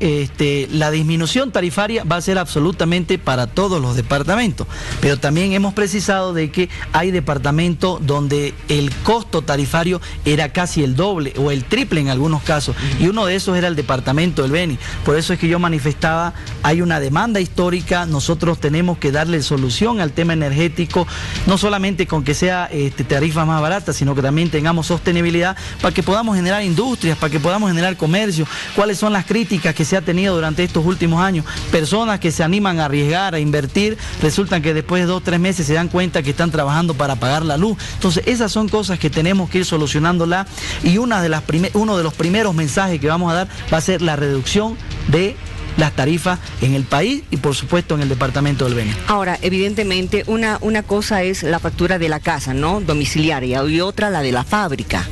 la disminución tarifaria va a ser absolutamente para todos los departamentos, pero también hemos precisado de que hay departamentos donde el costo tarifario era casi el doble o el triple en algunos casos, y uno de esos era el departamento del Beni. Por eso es que yo manifestaba, hay una demanda histórica, nosotros tenemos que darle solución al tema energético, no solamente con que sea tarifas más baratas, sino que también tengamos sostenibilidad para que podamos generar industrias, para que podamos generar comercio. ¿Cuáles son las críticas que se ha tenido durante estos últimos años? Personas que se animan a arriesgar, a invertir, resultan que después de 2 o 3 meses se dan cuenta que están trabajando para pagar la luz. Entonces esas son cosas que tenemos que ir solucionándolas, y uno de los primeros mensajes que vamos a dar va a ser la reducción de las tarifas en el país y por supuesto en el departamento del Beni. Ahora, evidentemente, una cosa es la factura de la casa, ¿no? Domiciliaria, y otra la de la fábrica.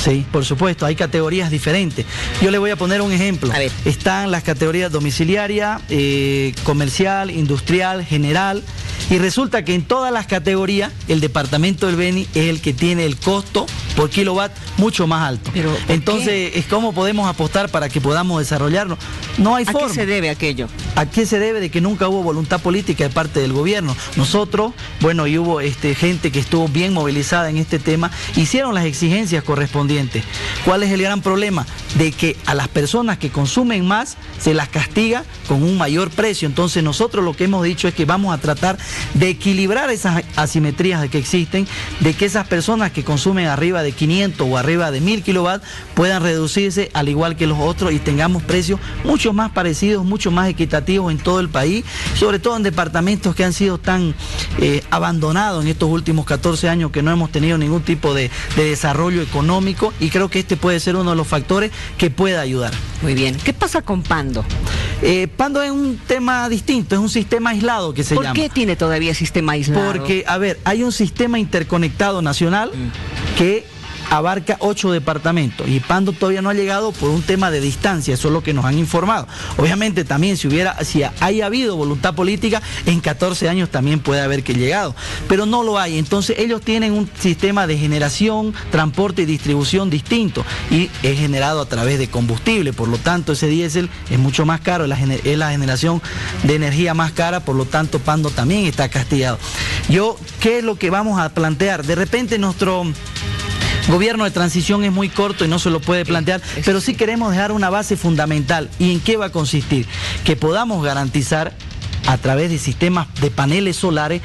Sí, por supuesto, hay categorías diferentes. Yo le voy a poner un ejemplo. Están las categorías domiciliaria, comercial, industrial, general, y resulta que en todas las categorías el departamento del Beni es el que tiene el costo por kilowatt mucho más alto. Pero, entonces, ¿cómo podemos apostar para que podamos desarrollarlo? No hay forma. ¿A qué se debe aquello? ¿A qué se debe? De que nunca hubo voluntad política de parte del gobierno. Nosotros, bueno, y hubo gente que estuvo bien movilizada en este tema, hicieron las exigencias correspondientes. ¿Cuál es el gran problema? De que a las personas que consumen más se las castiga con un mayor precio. Entonces nosotros lo que hemos dicho es que vamos a tratar de equilibrar esas asimetrías que existen, de que esas personas que consumen arriba de 500 o arriba de 1000 kilovatios puedan reducirse al igual que los otros y tengamos precios mucho más parecidos, mucho más equitativos administrativos en todo el país, sobre todo en departamentos que han sido tan abandonados en estos últimos 14 años, que no hemos tenido ningún tipo de desarrollo económico, y creo que este puede ser uno de los factores que pueda ayudar. Muy bien. ¿Qué pasa con Pando? Pando es un tema distinto, es un sistema aislado que se llama. ¿Por qué tiene todavía sistema aislado? Porque, a ver, hay un sistema interconectado nacional que abarca 8 departamentos y Pando todavía no ha llegado por un tema de distancia, eso es lo que nos han informado. Obviamente también si haya habido voluntad política, en 14 años también puede haber que llegado, pero no lo hay. Entonces ellos tienen un sistema de generación, transporte y distribución distinto y es generado a través de combustible, por lo tanto ese diésel es mucho más caro, es la generación de energía más cara, por lo tanto Pando también está castigado. ¿Qué es lo que vamos a plantear? De repente nuestro gobierno de transición es muy corto y no se lo puede plantear, pero sí queremos dejar una base fundamental. ¿Y en qué va a consistir? Que podamos garantizar a través de sistemas de paneles solares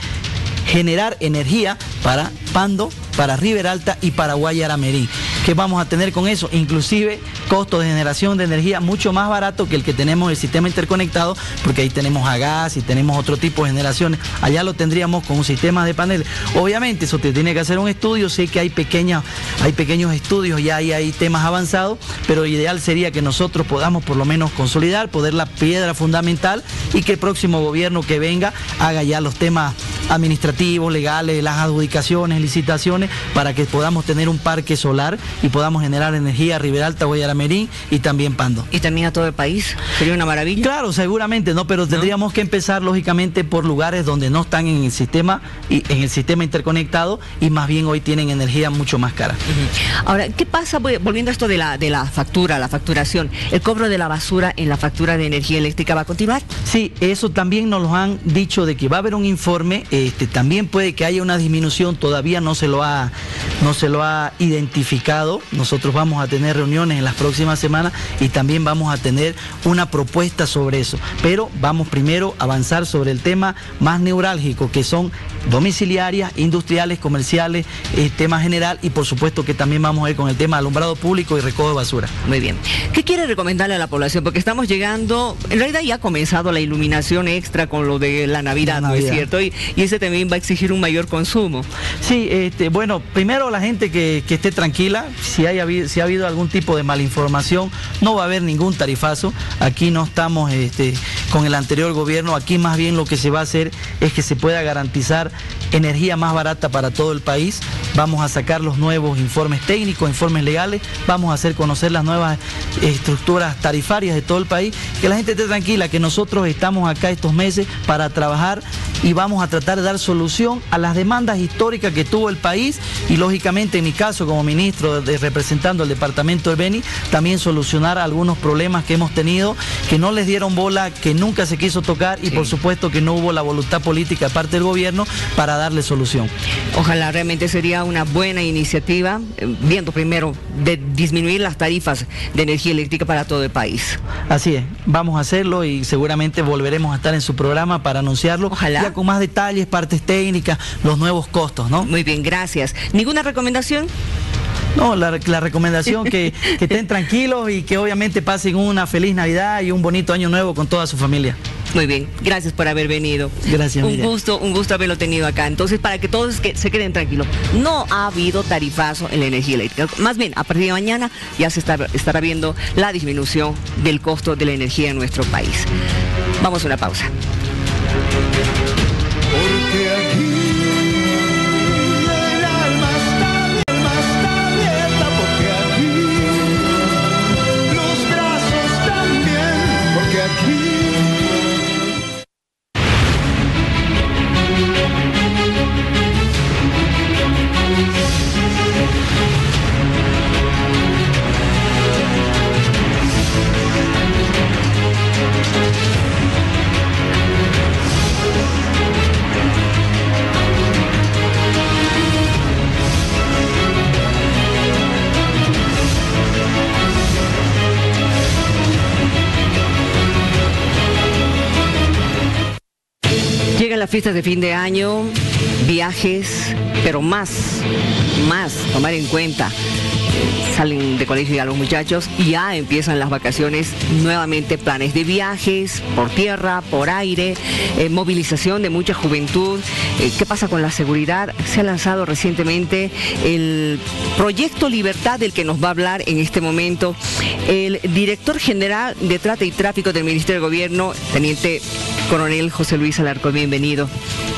generar energía para Pando, para Riberalta y para Guayaramerí. ¿Qué vamos a tener con eso? Inclusive costos de generación de energía mucho más barato que el que tenemos en el sistema interconectado, porque ahí tenemos a gas y tenemos otro tipo de generaciones. Allá lo tendríamos con un sistema de paneles. Obviamente eso te tiene que hacer un estudio, sé que hay pequeños estudios, ya hay temas avanzados, pero lo ideal sería que nosotros podamos por lo menos consolidar, poner la piedra fundamental y que el próximo gobierno que venga haga ya los temas administrativos, legales, las adjudicaciones, licitaciones, para que podamos tener un parque solar y podamos generar energía a Riberalta, Guayaramerí y también Pando. ¿Y también a todo el país? ¿Sería una maravilla? Claro, seguramente, ¿no? Pero tendríamos que empezar lógicamente por lugares donde no están en el sistema interconectado y más bien hoy tienen energía mucho más cara. Ahora, ¿qué pasa, volviendo a esto de la factura, la facturación? ¿El cobro de la basura en la factura de energía eléctrica va a continuar? Sí, eso también nos lo han dicho, de que va a haber un informe, también puede que haya una disminución, todavía no se lo ha identificado. Nosotros vamos a tener reuniones en las próximas semanas y también vamos a tener una propuesta sobre eso, pero vamos primero a avanzar sobre el tema más neurálgico, que son domiciliarias, industriales, comerciales, tema general, y por supuesto que también vamos a ir con el tema de alumbrado público y recojo de basura. Muy bien. ¿Qué quiere recomendarle a la población? Porque estamos llegando, en realidad ya ha comenzado la iluminación extra con lo de la Navidad, ¿no es cierto? Y ese también va a exigir un mayor consumo. Sí, bueno, primero la gente que esté tranquila, si ha habido algún tipo de malinformación, no va a haber ningún tarifazo. Aquí no estamos con el anterior gobierno, aquí más bien lo que se va a hacer es que se pueda garantizar energía más barata para todo el país. Vamos a sacar los nuevos informes técnicos, informes legales, vamos a hacer conocer las nuevas estructuras tarifarias de todo el país, que la gente esté tranquila, que nosotros estamos acá estos meses para trabajar y vamos a tratar de dar solución a las demandas históricas que tuvo el país y lógicamente en mi caso como ministro representando el departamento de Beni, también solucionar algunos problemas que hemos tenido, que no les dieron bola, que nunca se quiso tocar y por supuesto que no hubo la voluntad política de parte del gobierno para darle solución. Ojalá realmente sería una buena iniciativa, viendo primero de disminuir las tarifas de energía eléctrica para todo el país. Así es, vamos a hacerlo y seguramente volveremos a estar en su programa para anunciarlo. Ojalá. Ya con más detalles, partes técnicas, los nuevos costos, ¿no? Muy bien, gracias. ¿Ninguna recomendación? No, la recomendación que estén tranquilos y que obviamente pasen una feliz Navidad y un bonito año nuevo con toda su familia. Muy bien, gracias por haber venido. Gracias, Miriam. Un gusto haberlo tenido acá. Entonces, para que todos se queden tranquilos, no ha habido tarifazo en la energía eléctrica. Más bien, a partir de mañana ya se estará viendo la disminución del costo de la energía en nuestro país. Vamos a una pausa. Porque aquí el alma está abierta, porque aquí los brazos también, porque aquí Llegan las fiestas de fin de año, viajes, pero más tomar en cuenta salen de colegio ya los muchachos y ya empiezan las vacaciones, nuevamente planes de viajes por tierra, por aire, movilización de mucha juventud. ¿Qué pasa con la seguridad? Se ha lanzado recientemente el proyecto Libertad, del que nos va a hablar en este momento el director general de Trata y Tráfico del Ministerio de Gobierno, Teniente Coronel José Luis Alarcón. Bienvenido.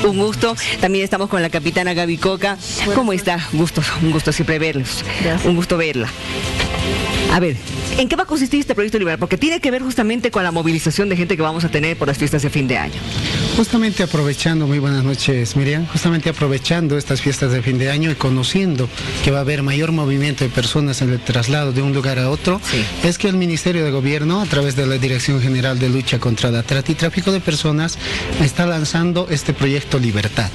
Un gusto. También estamos con la capitana Gaby Coca. ¿Cómo está? Un gusto siempre verlos. Gracias. Un gusto verla. A ver, ¿en qué va a consistir este proyecto Libertad? Porque tiene que ver justamente con la movilización de gente que vamos a tener por las fiestas de fin de año. Justamente aprovechando, muy buenas noches Miriam, justamente aprovechando estas fiestas de fin de año y conociendo que va a haber mayor movimiento de personas en el traslado de un lugar a otro, sí, es que el Ministerio de Gobierno, a través de la Dirección General de Lucha contra la Trata y Tráfico de Personas, está lanzando este proyecto Libertad.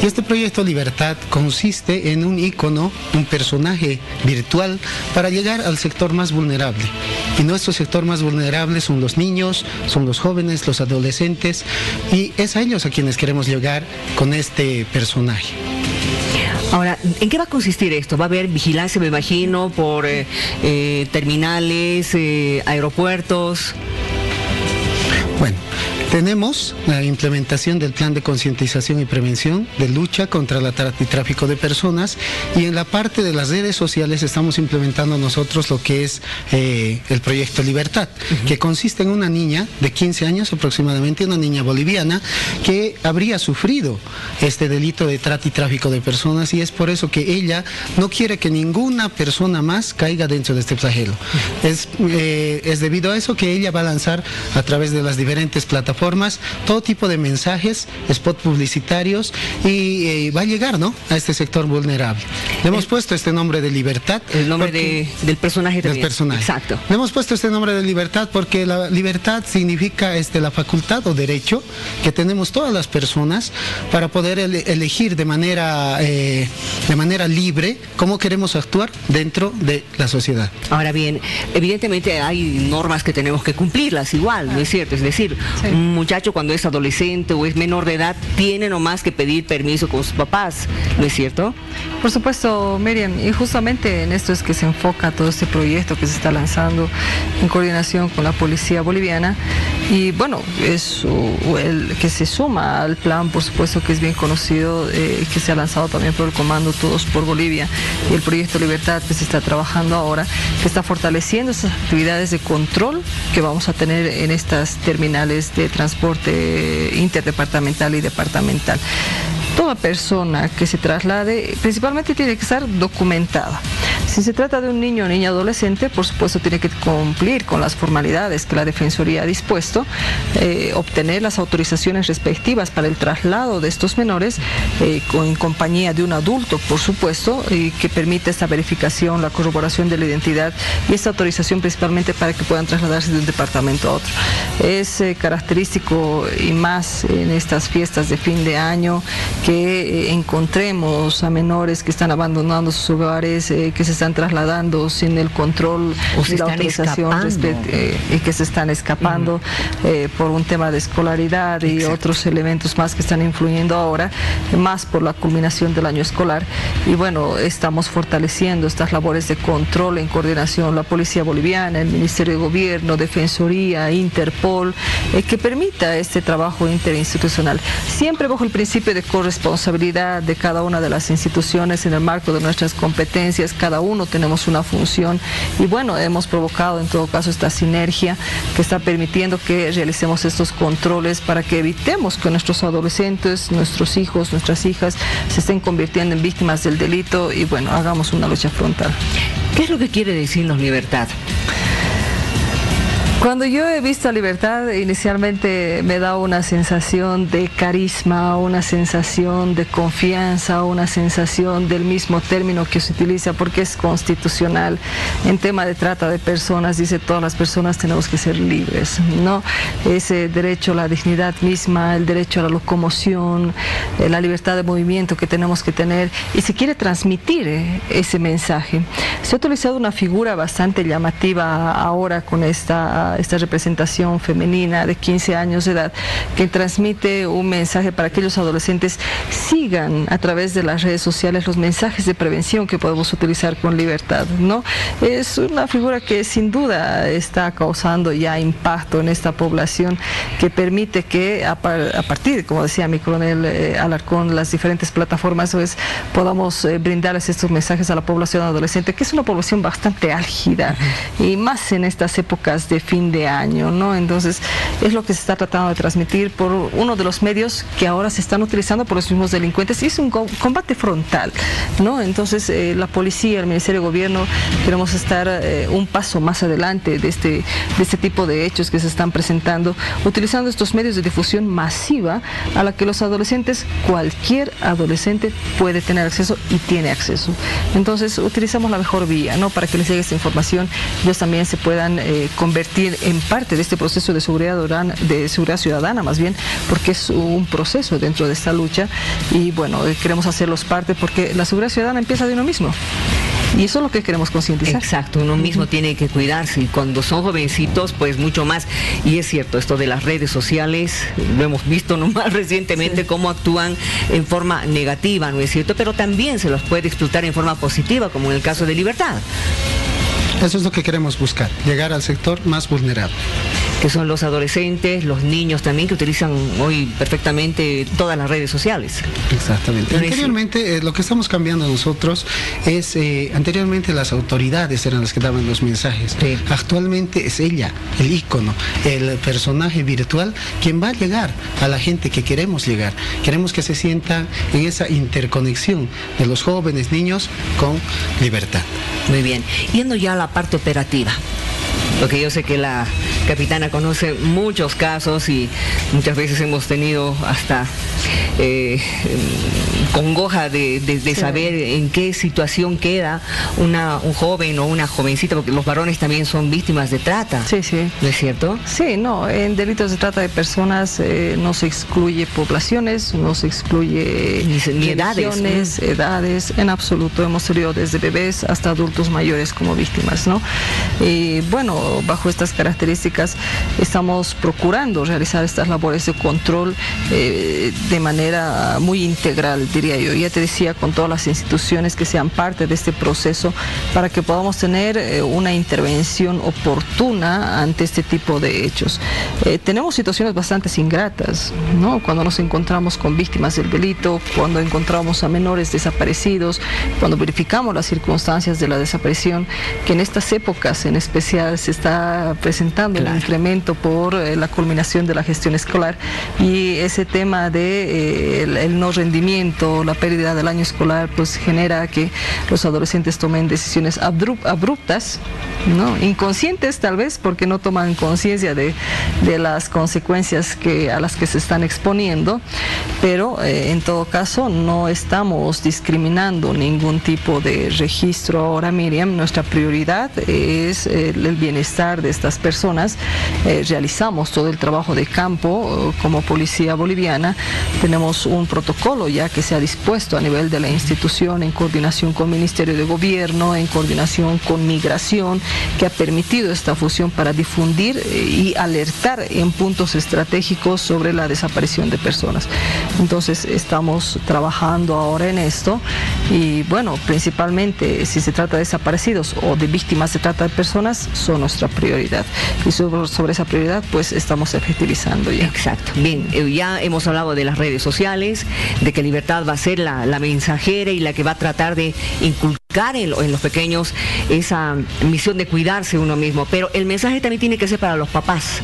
Y este proyecto Libertad consiste en un ícono, un personaje virtual para llegar al sector más vulnerable. Y nuestro sector más vulnerable son los niños, son los jóvenes, los adolescentes, y es a ellos a quienes queremos llegar con este personaje. Ahora, ¿en qué va a consistir esto? ¿Va a haber vigilancia, me imagino, por terminales, aeropuertos? Bueno, tenemos la implementación del plan de concientización y prevención de lucha contra la trata y tráfico de personas, y en la parte de las redes sociales estamos implementando nosotros lo que es el proyecto Libertad, que consiste en una niña de 15 años aproximadamente, una niña boliviana que habría sufrido este delito de trata y tráfico de personas, y es por eso que ella no quiere que ninguna persona más caiga dentro de este flagelo. Es debido a eso que ella va a lanzar a través de las diferentes plataformas todo tipo de mensajes, spot publicitarios, y va a llegar, ¿no?, a este sector vulnerable. Le hemos puesto este nombre de Libertad. El nombre del personaje también. Del personaje. Exacto. Le hemos puesto este nombre de Libertad porque la libertad significa la facultad o derecho que tenemos todas las personas para poder elegir de manera libre cómo queremos actuar dentro de la sociedad. Ahora bien, evidentemente hay normas que tenemos que cumplirlas igual, ¿no es cierto? Es decir, sí, un muchacho cuando es adolescente o es menor de edad tiene nomás que pedir permiso con sus papás, ¿no es cierto? Por supuesto, Miriam, y justamente en esto es que se enfoca todo este proyecto que se está lanzando en coordinación con la policía boliviana, y bueno, es el que se suma al plan, por supuesto, que es bien conocido, que se ha lanzado también por el Comando Todos por Bolivia, y el proyecto Libertad que se está trabajando ahora, que está fortaleciendo estas actividades de control que vamos a tener en estas terminales de transporte interdepartamental y departamental. Toda persona que se traslade principalmente tiene que estar documentada. Si se trata de un niño o niña adolescente, por supuesto tiene que cumplir con las formalidades que la Defensoría ha dispuesto, obtener las autorizaciones respectivas para el traslado de estos menores en compañía de un adulto, por supuesto, que permite esta verificación, la corroboración de la identidad y esta autorización principalmente para que puedan trasladarse de un departamento a otro. Es característico y más en estas fiestas de fin de año que encontremos a menores que están abandonando sus hogares, que se están trasladando sin el control y la autorización y que se están escapando por un tema de escolaridad y otros elementos más que están influyendo ahora, más por la culminación del año escolar. Y bueno, estamos fortaleciendo estas labores de control en coordinación, la Policía Boliviana, el Ministerio de Gobierno, Defensoría, Interpol, que permita este trabajo interinstitucional, siempre bajo el principio de corresponsabilidad de cada una de las instituciones en el marco de nuestras competencias. Cada uno tenemos una función y bueno, hemos provocado en todo caso esta sinergia que está permitiendo que realicemos estos controles para que evitemos que nuestros adolescentes, nuestros hijos, nuestras hijas se estén convirtiendo en víctimas del delito y bueno, hagamos una lucha frontal. ¿Qué es lo que quiere decirnos Libertad? Cuando yo he visto Libertad, inicialmente me da una sensación de carisma, una sensación de confianza, una sensación del mismo término que se utiliza porque es constitucional. En tema de trata de personas, dice todas las personas tenemos que ser libres, ¿no? Ese derecho a la dignidad misma, el derecho a la locomoción, la libertad de movimiento que tenemos que tener y se quiere transmitir ese mensaje. Se ha utilizado una figura bastante llamativa ahora con esta esta representación femenina de 15 años de edad, que transmite un mensaje para que aquellos adolescentes sigan a través de las redes sociales los mensajes de prevención que podemos utilizar con libertad, ¿no? Es una figura que sin duda está causando ya impacto en esta población, que permite que a partir, como decía mi coronel Alarcón, las diferentes plataformas, pues podamos brindarles estos mensajes a la población adolescente, que es una población bastante álgida, y más en estas épocas de fin de año, ¿no? Entonces es lo que se está tratando de transmitir por uno de los medios que ahora se están utilizando por los mismos delincuentes, y es un combate frontal, ¿no? Entonces la policía, el Ministerio de Gobierno, queremos estar un paso más adelante de este tipo de hechos que se están presentando, utilizando estos medios de difusión masiva a la que los adolescentes, cualquier adolescente puede tener acceso y tiene acceso. Entonces utilizamos la mejor vía, ¿no? Para que les llegue esta información, ellos también se puedan convertir en parte de este proceso de seguridad ciudadana, más bien, porque es un proceso dentro de esta lucha, y bueno, queremos hacerlos parte, porque la seguridad ciudadana empieza de uno mismo. Y eso es lo que queremos concientizar. Exacto, uno mismo tiene que cuidarse, y cuando son jovencitos, pues mucho más. Y es cierto, esto de las redes sociales, lo hemos visto nomás recientemente, cómo actúan en forma negativa, ¿no es cierto? Pero también se los puede explotar en forma positiva, como en el caso de Libertad. Eso es lo que queremos buscar, llegar al sector más vulnerable. Que son los adolescentes, los niños también, que utilizan hoy perfectamente todas las redes sociales. Exactamente. Anteriormente, lo que estamos cambiando nosotros es, anteriormente las autoridades eran las que daban los mensajes. Sí. Actualmente es ella, el ícono, el personaje virtual, quien va a llegar a la gente que queremos llegar. Queremos que se sientan en esa interconexión de los jóvenes, niños, con libertad. Muy bien. Yendo ya a la parte operativa, porque yo sé que la capitana conoce muchos casos y muchas veces hemos tenido hasta congoja de saber en qué situación queda un joven o una jovencita, porque los varones también son víctimas de trata. Sí, sí. ¿No es cierto? Sí, no, en delitos de trata de personas no se excluye poblaciones, no se excluye ni edades, en absoluto. Hemos tenido desde bebés hasta adultos mayores como víctimas, ¿no? Y bueno, bajo estas características estamos procurando realizar estas labores de control de manera muy integral, diría yo. Ya te decía, con todas las instituciones que sean parte de este proceso, para que podamos tener una intervención oportuna ante este tipo de hechos. Tenemos situaciones bastante ingratas, ¿no? Cuando nos encontramos con víctimas del delito, cuando encontramos a menores desaparecidos, cuando verificamos las circunstancias de la desaparición, que en estas épocas en especial se está presentando un incremento por la culminación de la gestión escolar, y ese tema de el no rendimiento, la pérdida del año escolar, pues genera que los adolescentes tomen decisiones abruptas, ¿no? Inconscientes tal vez, porque no toman conciencia de las consecuencias a las que se están exponiendo, pero en todo caso no estamos discriminando ningún tipo de registro ahora, Miriam. Nuestra prioridad es el bienestar de estas personas. Realizamos todo el trabajo de campo como policía boliviana. Tenemos un protocolo ya que se ha dispuesto a nivel de la institución, en coordinación con el Ministerio de Gobierno, en coordinación con Migración, que ha permitido esta fusión para difundir y alertar en puntos estratégicos sobre la desaparición de personas. Entonces estamos trabajando ahora en esto, y bueno, principalmente si se trata de desaparecidos o de víctimas de trata de personas, son nuestra prioridad, y sobre esa prioridad pues estamos efectivizando ya. Exacto. Bien, ya hemos hablado de las redes sociales, de que Libertad va a ser la mensajera y la que va a tratar de inculcar en los pequeños esa misión de cuidarse uno mismo, pero el mensaje también tiene que ser para los papás,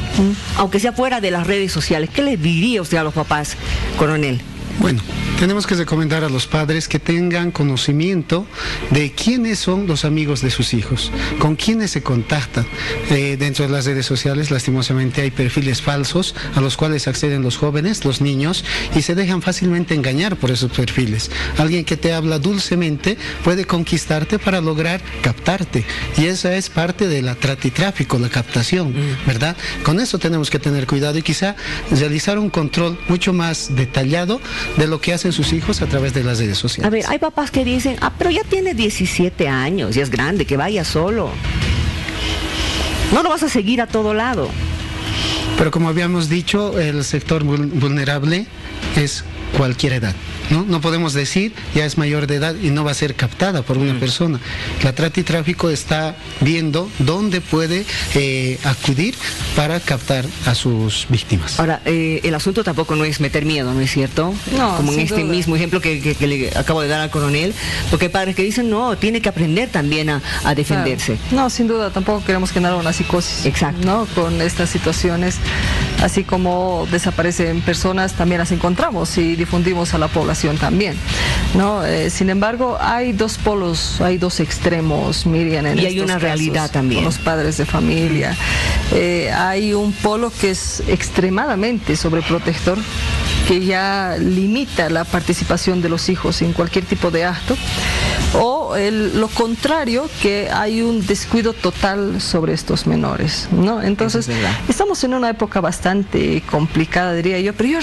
aunque sea fuera de las redes sociales. ¿Qué les diría usted a los papás, coronel? Bueno, tenemos que recomendar a los padres que tengan conocimiento de quiénes son los amigos de sus hijos, con quiénes se contactan. Dentro de las redes sociales, lastimosamente, hay perfiles falsos a los cuales acceden los jóvenes, los niños, y se dejan fácilmente engañar por esos perfiles. Alguien que te habla dulcemente puede conquistarte para lograr captarte, y esa es parte de la trata y tráfico, la captación, ¿verdad? Con eso tenemos que tener cuidado y quizá realizar un control mucho más detallado de lo que hacen sus hijos a través de las redes sociales. A ver, hay papás que dicen, pero ya tiene 17 años, ya es grande, que vaya solo. No lo vas a seguir a todo lado. Pero como habíamos dicho, el sector vulnerable es cualquier edad. No podemos decir ya es mayor de edad y no va a ser captada por una persona. La trata y tráfico está viendo dónde puede acudir para captar a sus víctimas. Ahora, el asunto tampoco no es meter miedo, ¿no es cierto? No, como en este duda. mismo ejemplo que le acabo de dar al coronel, porque hay padres que dicen, no, tiene que aprender también a defenderse. Claro. No, sin duda, tampoco queremos generar una psicosis. Exacto. ¿No? Con estas situaciones, así como desaparecen personas, también las encontramos y difundimos a la población también, ¿no? Sin embargo, hay dos polos, hay dos extremos, Miriam, en y hay una casos, realidad también. con los padres de familia. Hay un polo que es extremadamente sobreprotector, que ya limita la participación de los hijos en cualquier tipo de acto, o lo contrario, que hay un descuido total sobre estos menores, ¿no? Entonces, estamos en una época bastante complicada, diría yo, pero yo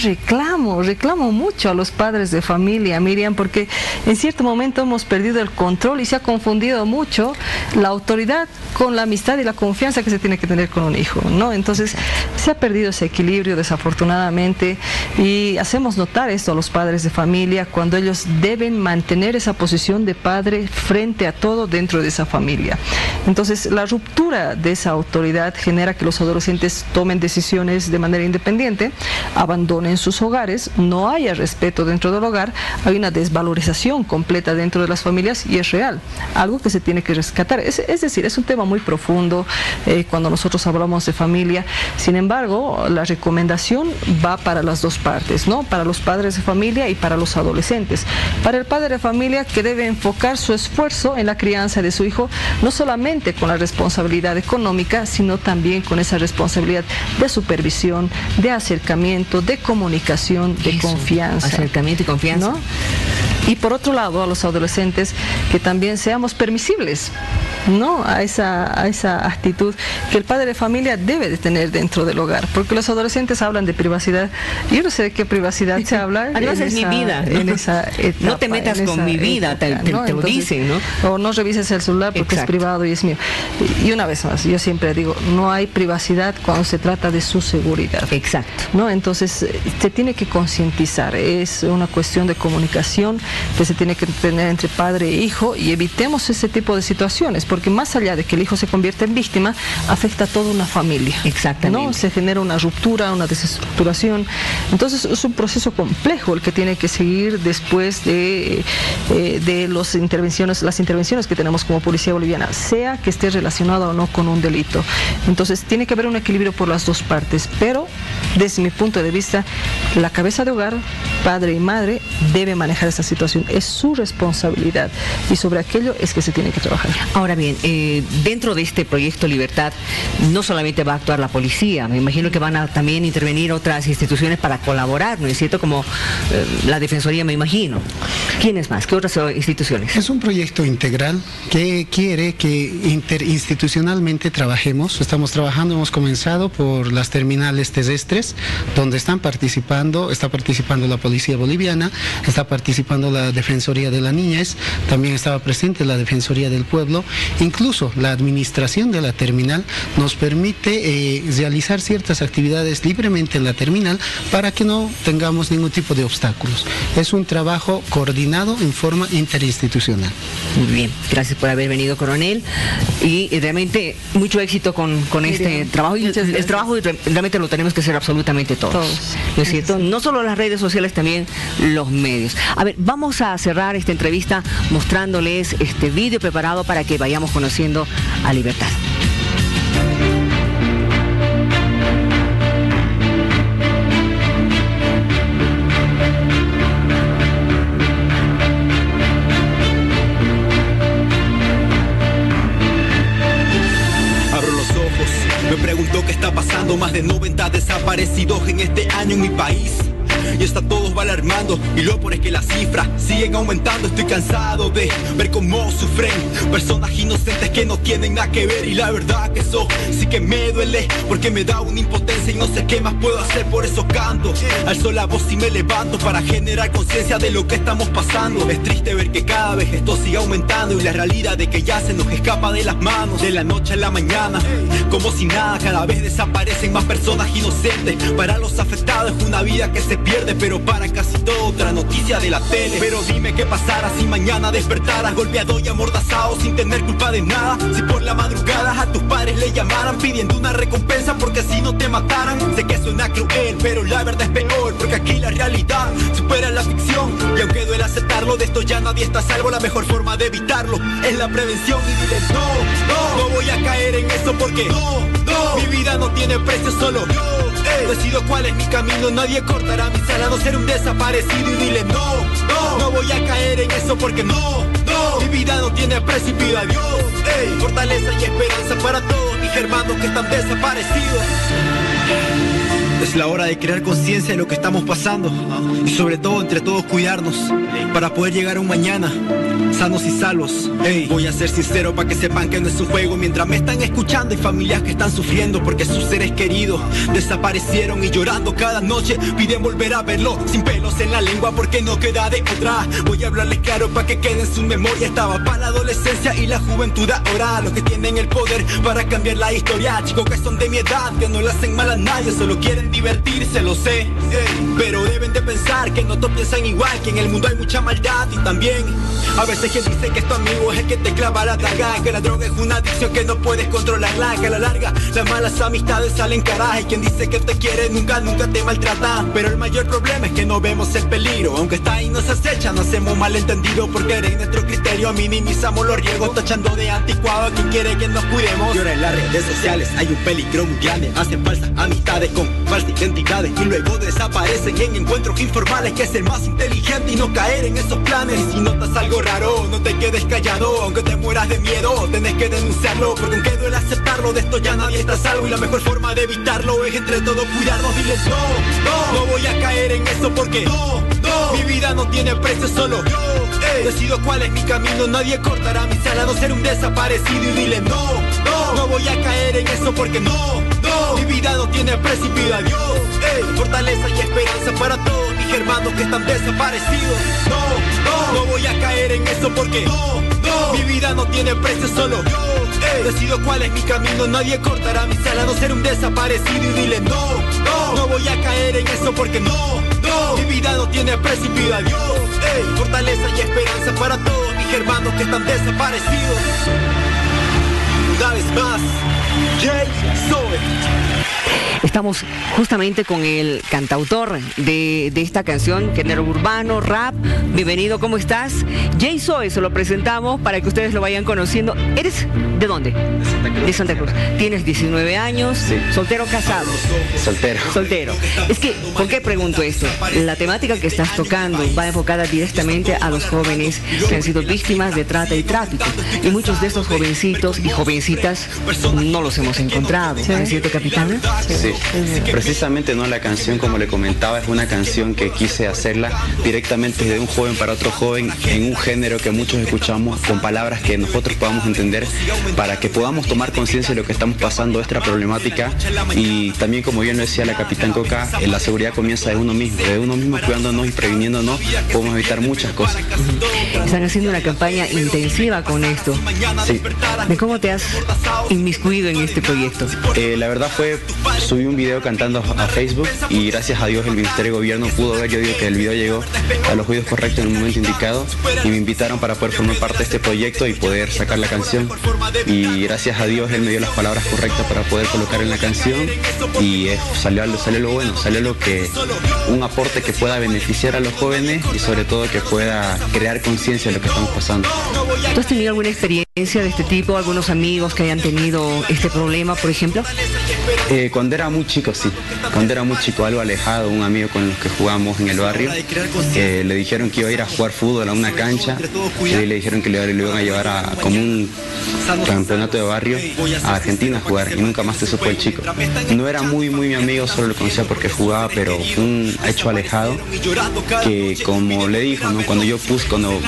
reclamo mucho a los padres de familia, Miriam, porque en cierto momento hemos perdido el control y se ha confundido mucho la autoridad con la amistad y la confianza que se tiene que tener con un hijo, ¿no? Entonces, se ha perdido ese equilibrio, desafortunadamente, y hacemos notar esto a los padres de familia cuando ellos deben mantener esa posición de padre frente a todo dentro de esa familia. Entonces, la ruptura de esa autoridad genera que los adolescentes tomen decisiones de manera independiente, abandonen sus hogares, no haya respeto dentro del hogar, hay una desvalorización completa dentro de las familias y es real, algo que se tiene que rescatar. Es decir, es un tema muy profundo cuando nosotros hablamos de familia. Sin embargo, la recomendación va para las dos partes, ¿no? Para los padres de familia y para los adolescentes. Para el padre de familia, que debe enfocar su esfuerzo en la crianza de su hijo, no solamente con la responsabilidad económica, sino también con esa responsabilidad de supervisión, de acercamiento, de comunicación, de confianza. Acercamiento y confianza. ¿No? Y por otro lado, a los adolescentes, que también seamos permisibles, ¿no? A esa actitud que el padre de familia debe de tener dentro del hogar, porque los adolescentes hablan de privacidad. Yo no sé de qué privacidad se habla. Además es mi vida, ¿no? En esa etapa, no te metas con mi vida, época, te ¿no? lo dicen, ¿no? O no revises el celular porque es privado y es mío. Y una vez más, yo siempre digo, no hay privacidad cuando se trata de su seguridad. Exacto. ¿No? Entonces, se tiene que concientizar, es una cuestión de comunicación que se tiene que tener entre padre e hijo, y evitemos ese tipo de situaciones, porque más allá de que el hijo se convierta en víctima, afecta a toda una familia. Exactamente. ¿No? Se genera una ruptura, una desestructuración. Entonces, es un proceso complejo el que tiene que seguir después de las intervenciones que tenemos como policía boliviana, sea que esté relacionado o no con un delito. Entonces, tiene que haber un equilibrio por las dos partes, pero desde mi punto de vista, la cabeza de hogar, padre y madre, debe manejar esa situación. Es su responsabilidad y sobre aquello es que se tiene que trabajar. Ahora bien, dentro de este proyecto Libertad, no solamente va a actuar la policía, me imagino que van a también intervenir otras instituciones para colaborar, ¿no es cierto? Como la Defensoría, me imagino. ¿Quiénes más? ¿Qué otras instituciones? Es un proyecto integral que quiere que interinstitucionalmente trabajemos. Estamos trabajando, hemos comenzado por las terminales terrestres, donde está participando la Policía Boliviana, está participando la Defensoría de la Niñez, también estaba presente la Defensoría del Pueblo. Incluso la administración de la terminal nos permite realizar ciertas actividades libremente en la terminal para que no tengamos ningún tipo de obstáculos. Es un trabajo coordinado en forma interinstitucional. Muy bien, gracias por haber venido, coronel, y realmente mucho éxito con este trabajo, y el trabajo realmente lo tenemos que hacer absolutamente todos. ¿No es cierto? No solo las redes sociales, también los medios. A ver, vamos a cerrar esta entrevista mostrándoles este vídeo preparado para que vayamos conociendo a Libertad. Me pregunto qué está pasando, más de 90 desaparecidos en este año en mi país. y está todo va alarmando. Y lo peor es que las cifras siguen aumentando. Estoy cansado de ver cómo sufren personas inocentes que no tienen nada que ver. Y la verdad que eso sí que me duele, porque me da una impotencia y no sé qué más puedo hacer. Por eso canto, alzo la voz y me levanto para generar conciencia de lo que estamos pasando. Es triste ver que cada vez esto sigue aumentando y la realidad de que ya se nos escapa de las manos. De la noche a la mañana, como si nada, cada vez desaparecen más personas inocentes. Para los afectados es una vida que se pierde, pero para casi todo otra noticia de la tele. Pero dime qué pasara si mañana despertaras golpeado y amordazado sin tener culpa de nada. Si por la madrugada a tus padres le llamaran pidiendo una recompensa porque si no te mataran. Sé que suena cruel, pero la verdad es peor, porque aquí la realidad supera la ficción. Y aunque duele aceptarlo, de esto ya nadie está a salvo. La mejor forma de evitarlo es la prevención. Y diles no voy a caer en eso porque mi vida no tiene precio, solo yo decido cuál es mi camino. Nadie cortará mi sala, no ser un desaparecido. Y dile no voy a caer en eso porque mi vida no tiene precio y pido a Dios fortaleza y esperanza para todos mis hermanos que están desaparecidos. Es la hora de crear conciencia de lo que estamos pasando y sobre todo entre todos cuidarnos para poder llegar a un mañana sanos y salvos. Voy a ser sincero para que sepan que no es un juego. Mientras me están escuchando hay familias que están sufriendo porque sus seres queridos desaparecieron y llorando cada noche piden volver a verlo sin pelos en la lengua porque no queda de otra. Voy a hablarles claro para que quede en su memoria. Estaba para la adolescencia y la juventud ahora, los que tienen el poder para cambiar la historia. Chicos que son de mi edad, que no le hacen mal a nadie, solo quieren divertirse, lo sé, pero deben de pensar que no todos piensan igual, que en el mundo hay mucha maldad. Y también a veces quien dice que es tu amigo es el que te clava la daga, que la droga es una adicción que no puedes controlarla, que a la larga las malas amistades salen caras. Y quien dice que te quiere nunca te maltrata. Pero el mayor problema es que no vemos el peligro, aunque está ahí nos acecha, no hacemos malentendido porque en nuestro criterio minimizamos los riesgos, tachando de anticuado a quien quiere que nos cuidemos. Y ahora en las redes sociales hay un peligro muy grande, hacen falsas amistades con falsas identidades y luego desaparecen en encuentros informales, que es el más inteligente y no caer en esos planes. Y si notas algo raro, no te quedes callado, aunque te mueras de miedo, tenés que denunciarlo, porque aunque duele aceptarlo, de esto ya nadie está a salvo y la mejor forma de evitarlo es entre todos cuidarnos. Diles no voy a caer en eso porque mi vida no tiene precio, solo yo decido cuál es mi camino. Nadie cortará mi sala, no ser un desaparecido. Y dile no voy a caer en eso porque mi vida no tiene precio y pido a Dios fortaleza y esperanza para todos mis hermanos que están desaparecidos. No voy a caer en eso porque mi vida no tiene precio, solo yo decido cuál es mi camino. Nadie cortará mi sala, no ser un desaparecido. Y dile no voy a caer en eso porque mi vida no tiene precio y pido a Dios fortaleza y esperanza para todos mis hermanos que están desaparecidos. Una vez más, Jay Zoe. Estamos justamente con el cantautor de esta canción, género urbano, rap. Bienvenido, ¿cómo estás? Jay Zoe, se lo presentamos para que ustedes lo vayan conociendo. ¿Eres de dónde? De Santa Cruz. Tienes 19 años, sí. ¿Soltero o casado? Soltero. Es que, ¿por qué pregunto esto? La temática que estás tocando va enfocada directamente a los jóvenes que han sido víctimas de trata y tráfico. Y muchos de estos jovencitos y jovencitas no los hemos encontrado. ¿Sí? ¿Es cierto, capitán? Sí, precisamente la canción, como le comentaba, es una canción que quise hacerla directamente de un joven para otro joven, en un género que muchos escuchamos, con palabras que nosotros podamos entender, para que podamos tomar conciencia de lo que estamos pasando, esta problemática. Y también, como bien lo decía la capitán Coca, la seguridad comienza de uno mismo cuidándonos y previniéndonos, podemos evitar muchas cosas. Están haciendo una campaña intensiva con esto. Sí. ¿De cómo te has inmiscuido en este proyecto? La verdad subí un video cantando a Facebook y gracias a Dios el Ministerio de Gobierno pudo ver, yo digo que el video llegó a los oídos correctos en el momento indicado y me invitaron para poder formar parte de este proyecto y poder sacar la canción. Y gracias a Dios él me dio las palabras correctas para poder colocar en la canción y salió lo bueno, salió un aporte que pueda beneficiar a los jóvenes y sobre todo que pueda crear conciencia de lo que estamos pasando. ¿Tú has tenido alguna experiencia de este tipo? ¿Algunos amigos que hayan tenido este problema, por ejemplo? Cuando era muy chico, sí. Cuando era muy chico, algo alejado, un amigo con los que jugamos en el barrio, le dijeron que iba a ir a jugar fútbol a una cancha y le dijeron que le iban a llevar a como un campeonato de barrio a Argentina a jugar y nunca más se supo el chico. No era muy mi amigo, solo lo conocía porque jugaba, pero un hecho alejado que, como le dijo, ¿no? Cuando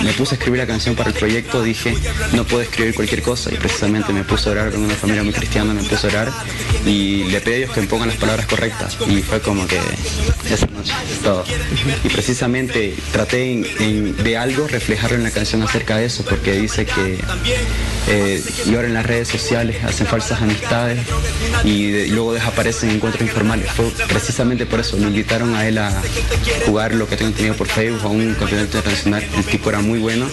me puse a escribir la canción para el proyecto, dije, no puedo escribir cualquier cosa, y precisamente me puse a orar con una familia muy cristiana, me puse a orar y le pedí a Dios que me pongan las palabras correctas, y fue como que esa noche todo. Y precisamente traté de algo reflejarlo en la canción acerca de eso, porque dice que y ahora en las redes sociales hacen falsas amistades y luego desaparecen en encuentros informales. Fue precisamente por eso, me invitaron a él a jugar lo que tengo entendido por Facebook a un campeonato internacional. El tipo era muy bueno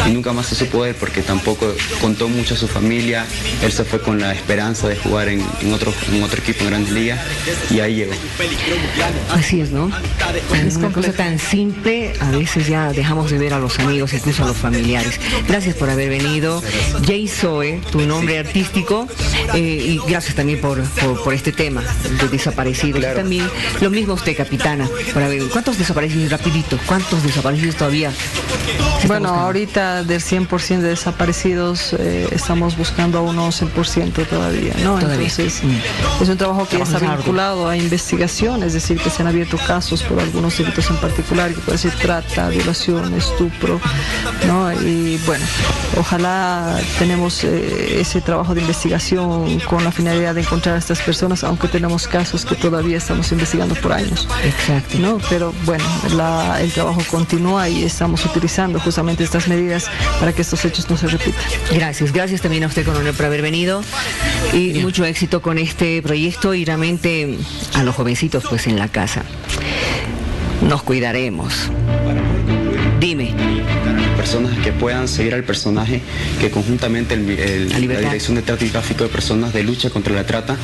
y nunca más se supo de él porque tampoco contó mucho a su familia. Él se fue con la esperanza de jugar en otro equipo en Grandes Ligas y ahí llegó. Así es, ¿no? Es una cosa tan simple, a veces ya dejamos de ver a los amigos, incluso a los familiares. Gracias por haber venido. Jay Zoe, tu nombre artístico, y gracias también por este tema de desaparecidos. Claro. También lo mismo usted, capitana, para ver cuántos desaparecidos, rapidito, cuántos desaparecidos todavía. Bueno, ahorita del 100% de desaparecidos estamos buscando a un 11% todavía, ¿no? Todavía. Entonces, es un trabajo que ya está vinculado a investigación, es decir, que se han abierto casos por algunos delitos en particular, que puede ser trata, violación, estupro, ¿no? Y bueno, ojalá tenemos ese trabajo de investigación con la finalidad de encontrar a estas personas, aunque tenemos casos que todavía estamos investigando por años. Exacto. ¿No? Pero bueno, el trabajo continúa y estamos utilizando justamente estas medidas para que estos hechos no se repitan. Gracias también a usted, coronel, por haber venido y bien, mucho éxito con este proyecto y realmente a los jovencitos pues en la casa. Nos cuidaremos. Dime. Personas que puedan seguir al personaje que conjuntamente la Dirección de Trata y Tráfico de Personas de Lucha contra la Trata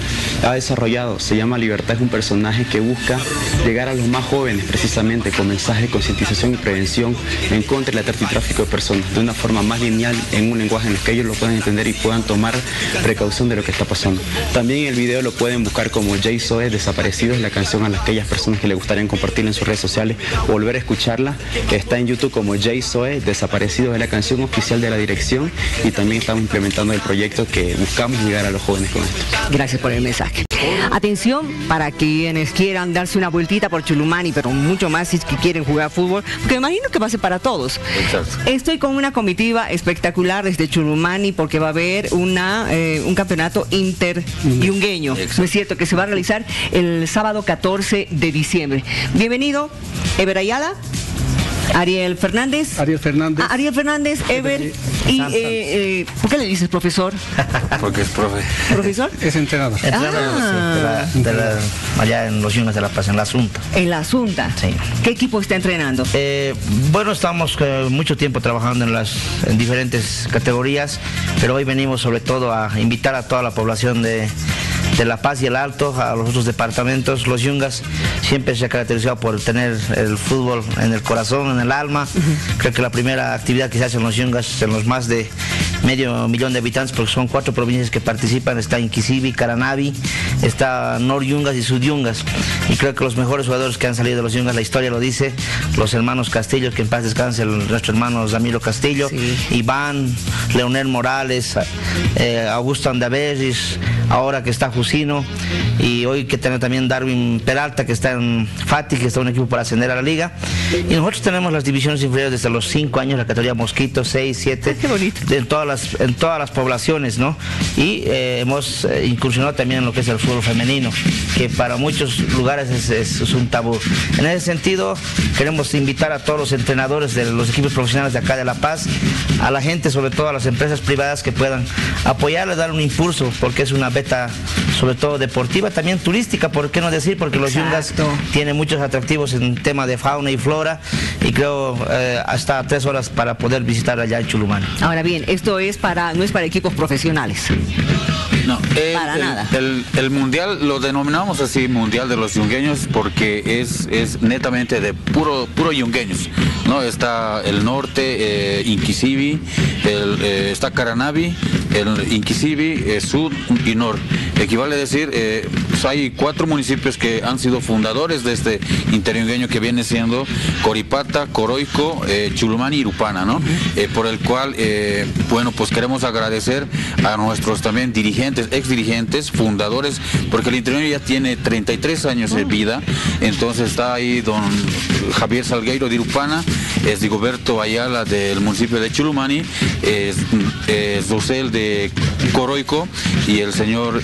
ha desarrollado. Se llama Libertad, es un personaje que busca llegar a los más jóvenes precisamente con mensajes de concientización y prevención en contra de la trata y tráfico de personas de una forma más lineal, en un lenguaje en el que ellos lo puedan entender y puedan tomar precaución de lo que está pasando. También el video lo pueden buscar como Jay Zoe, Desaparecidos, la canción a aquellas personas que les gustaría compartirla en sus redes sociales o volver a escucharla. Está en YouTube como Jay Zoe, Desaparecidos, es la canción oficial de la dirección, y también estamos implementando el proyecto que buscamos llegar a los jóvenes con esto. Gracias por el mensaje. Atención para quienes quieran darse una vueltita por Chulumani, pero mucho más si es que quieren jugar fútbol, porque me imagino que va a ser para todos. Exacto. Estoy con una comitiva espectacular desde Chulumani porque va a haber un campeonato interyungueño, ¿no es cierto?, que se va a realizar el sábado 14 de diciembre. Bienvenido, Ever Ayala. Ariel Fernández, Ever, y ¿por qué le dices profesor? Porque es profe. ¿Profesor? Es entrenador. Allá en los Yungas de La Paz, en la Asunta. En la Asunta. Sí. ¿Qué equipo está entrenando? Bueno, estamos mucho tiempo trabajando en diferentes categorías, pero hoy venimos sobre todo a invitar a toda la población de La Paz y el Alto, a los otros departamentos. Los Yungas siempre se ha caracterizado por tener el fútbol en el corazón, en el alma. Creo que la primera actividad que se hace en los Yungas, en los más de 500,000 de habitantes, porque son 4 provincias que participan, está Inquisibi, Caranavi, está Nor Yungas y Sud Yungas. Y creo que los mejores jugadores que han salido de los Yungas, la historia lo dice, los hermanos Castillo, que en paz descanse nuestro hermano Ramiro Castillo, sí. Iván, Leonel Morales, Augusto Andaveris, ahora que está Jusino, y hoy que tenemos también Darwin Peralta, que está en Fati, que está un equipo para ascender a la liga. Y nosotros tenemos las divisiones inferiores desde los 5 años, la categoría Mosquito, 6, 7, qué bonito. En todas las poblaciones, ¿no? Y hemos incursionado también en lo que es el fútbol femenino, que para muchos lugares es un tabú. En ese sentido, queremos invitar a todos los entrenadores de los equipos profesionales de acá de La Paz, a la gente, sobre todo a las empresas privadas, que puedan apoyarles, dar un impulso, porque es una beta sobre todo deportiva, también turística, ¿por qué no decir? Porque los Yungas tienen muchos atractivos en tema de fauna y flora, y creo hasta 3 horas para poder visitar allá en Chulumani. Ahora bien, esto no es para equipos profesionales. No, para nada. El mundial lo denominamos así, mundial de los yungueños, porque es netamente de puro yungueños. ¿no? Está el norte, Inquisibi, está Caranavi, el Inquisibi, sur y norte. Equivale a decir, pues hay 4 municipios que han sido fundadores de este interyungueño, que viene siendo Coripata, Coroico, Chulumani y Irupana, ¿no? Por el cual, bueno, pues queremos agradecer a nuestros también dirigentes, exdirigentes, fundadores, porque el interyungueño ya tiene 33 años de vida. Entonces está ahí don Javier Salgueiro de Irupana, es Rigoberto Ayala del municipio de Chulumani, es Docel de Coroico y el señor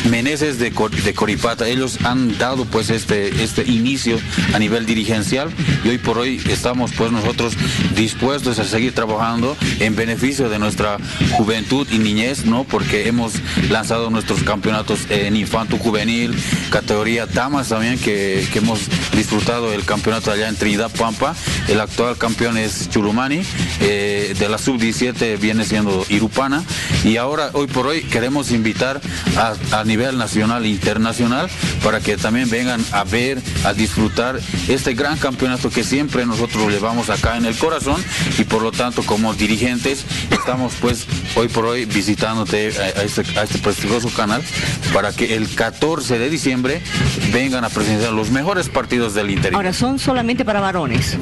Meneses de Coripata. Ellos han dado pues este inicio a nivel dirigencial, y hoy por hoy estamos pues nosotros dispuestos a seguir trabajando en beneficio de nuestra juventud y niñez, ¿no? Porque hemos lanzado nuestros campeonatos en infanto juvenil, categoría damas también, que hemos disfrutado el campeonato allá en Trinidad Pampa. El actual campeón es Chulumani, de la sub-17 viene siendo Irupana, y ahora hoy por hoy queremos invitar a nivel nacional e internacional para que también vengan a ver, a disfrutar este gran campeonato que siempre nosotros llevamos acá en el corazón, y por lo tanto como dirigentes estamos pues hoy por hoy visitándote a este prestigioso canal para que el 14 de diciembre vengan a presenciar los mejores partidos del interior. Ahora, son solamente para varones.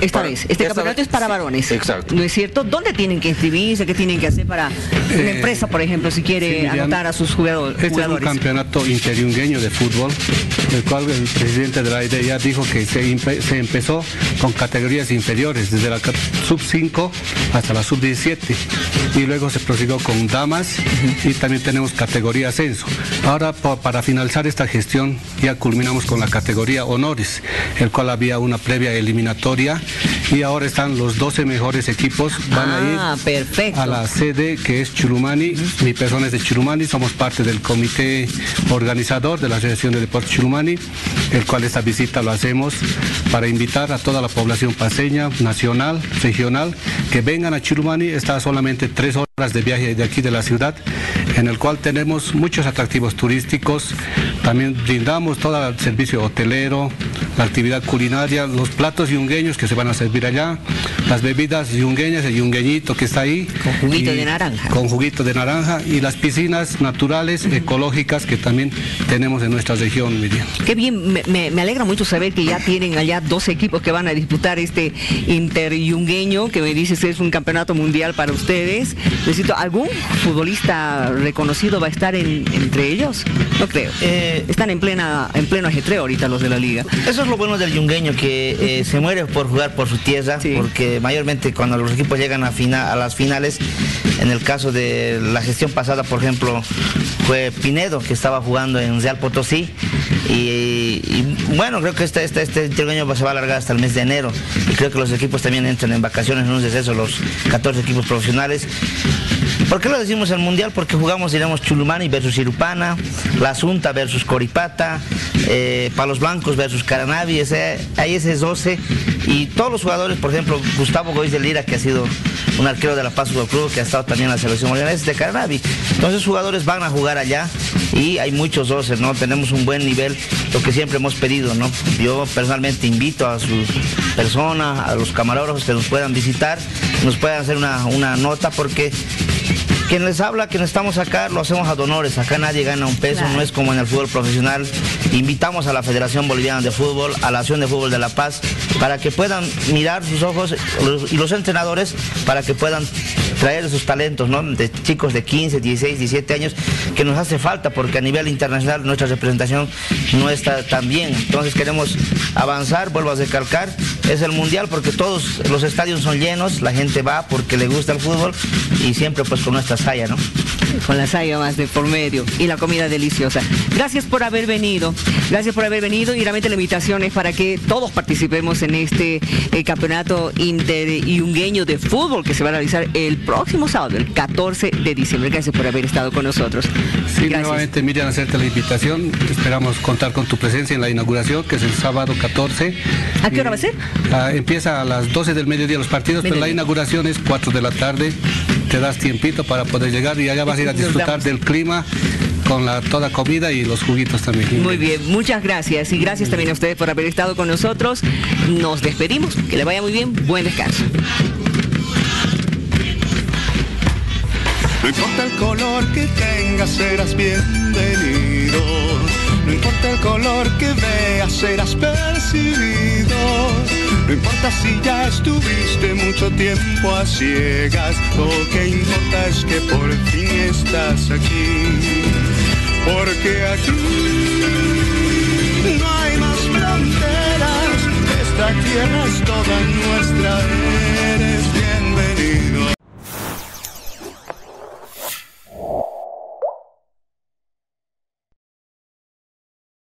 Esta vez, este campeonato es para varones. Exacto. ¿No es cierto? ¿Dónde tienen que inscribirse? ¿Qué tienen que hacer para una empresa, por ejemplo, si quiere anotar a sus jugadores? Este es un campeonato interyungueño de fútbol, el cual el presidente de la idea dijo que se empezó con categorías inferiores, desde la sub-5 hasta la sub-17, y luego se prosiguió con damas, y también tenemos categoría ascenso. Ahora, para finalizar esta gestión, ya culminamos con la categoría honores, el cual había una previa eliminatoria, y ahora están los 12 mejores equipos, van a ir a la sede que es Chulumani. Mi persona es de Chulumani, somos parte del comité organizador de la Asociación de Deportes Chulumani, el cual esta visita lo hacemos para invitar a toda la población paseña, nacional, regional, que vengan a Chulumani. Está solamente 3 horas de viaje de aquí de la ciudad, en el cual tenemos muchos atractivos turísticos, también brindamos todo el servicio hotelero, la actividad culinaria, los platos yungueños que se van a servir allá, las bebidas yungueñas, el yungueñito que está ahí. Con juguito de naranja. Con juguito de naranja, y las piscinas naturales, ecológicas, que también tenemos en nuestra región, Miriam. Qué bien, me alegra mucho saber que ya tienen allá 12 equipos que van a disputar este interyungueño, que me dices es un campeonato mundial para ustedes. Necesito, ¿algún futbolista reconocido va a estar entre ellos? No creo. Están en pleno ajetreo ahorita los de la liga. Eso es lo bueno del yungueño, que se muere por jugar por su tierra, porque mayormente cuando los equipos llegan a las finales, en el caso de la gestión pasada, por ejemplo, fue Pinedo, que estaba jugando en Real Potosí, y bueno, creo que este interyungueño se va a alargar hasta el mes de enero, y creo que los equipos también entran en vacaciones, en un deceso, los 14 equipos profesionales. ¿Por qué lo decimos el mundial? Porque jugamos, diremos, Chulumani versus Irupana, La Asunta versus Coripata, Palos Blancos versus Caranavi, ahí ese es 12, y todos los jugadores, por ejemplo, Gustavo Goiz de Lira, que ha sido un arquero de La Paz Fútbol Club, que ha estado también en la selección boliviana, es de Caranavi. Entonces los jugadores van a jugar allá, y hay muchos 12, ¿no? Tenemos un buen nivel, lo que siempre hemos pedido, ¿no? Yo personalmente invito a su persona, a los camarógrafos que nos puedan visitar, nos puedan hacer una nota, porque quien les habla, que estamos acá, lo hacemos a donores. Acá nadie gana un peso, no es como en el fútbol profesional. Invitamos a la Federación Boliviana de Fútbol, a la Asociación de Fútbol de La Paz, para que puedan mirar sus ojos, y los entrenadores, para que puedan traer esos talentos, ¿no? De chicos de 15, 16, 17 años, que nos hace falta, porque a nivel internacional nuestra representación no está tan bien. Entonces queremos avanzar, vuelvo a recalcar, es el mundial, porque todos los estadios son llenos, la gente va porque le gusta el fútbol, y siempre pues con nuestra saya, ¿no? Con la saya más de por medio, y la comida deliciosa. Gracias por haber venido, y realmente la invitación es para que todos participemos en este campeonato interyungueño de fútbol que se va a realizar el próximo sábado, el 14 de diciembre. Gracias por haber estado con nosotros. Sí, nuevamente, Miriam, hacerte la invitación. Esperamos contar con tu presencia en la inauguración, que es el sábado 14. ¿A qué hora va a ser? Empieza a las 12 del mediodía los partidos, pero la inauguración es 4 de la tarde. Te das tiempito para poder llegar, y allá vas a ir a disfrutar del clima con toda comida y los juguitos también. Muy bien, muchas gracias y gracias también a ustedes por haber estado con nosotros. Nos despedimos, que le vaya muy bien, buen descanso. No importa el color que tengas, serás bienvenido. No importa el color que veas, serás percibido. No importa si ya estuviste mucho tiempo a ciegas. Lo que importa es que por fin estás aquí. Porque aquí no hay más fronteras. Esta tierra es toda nuestra.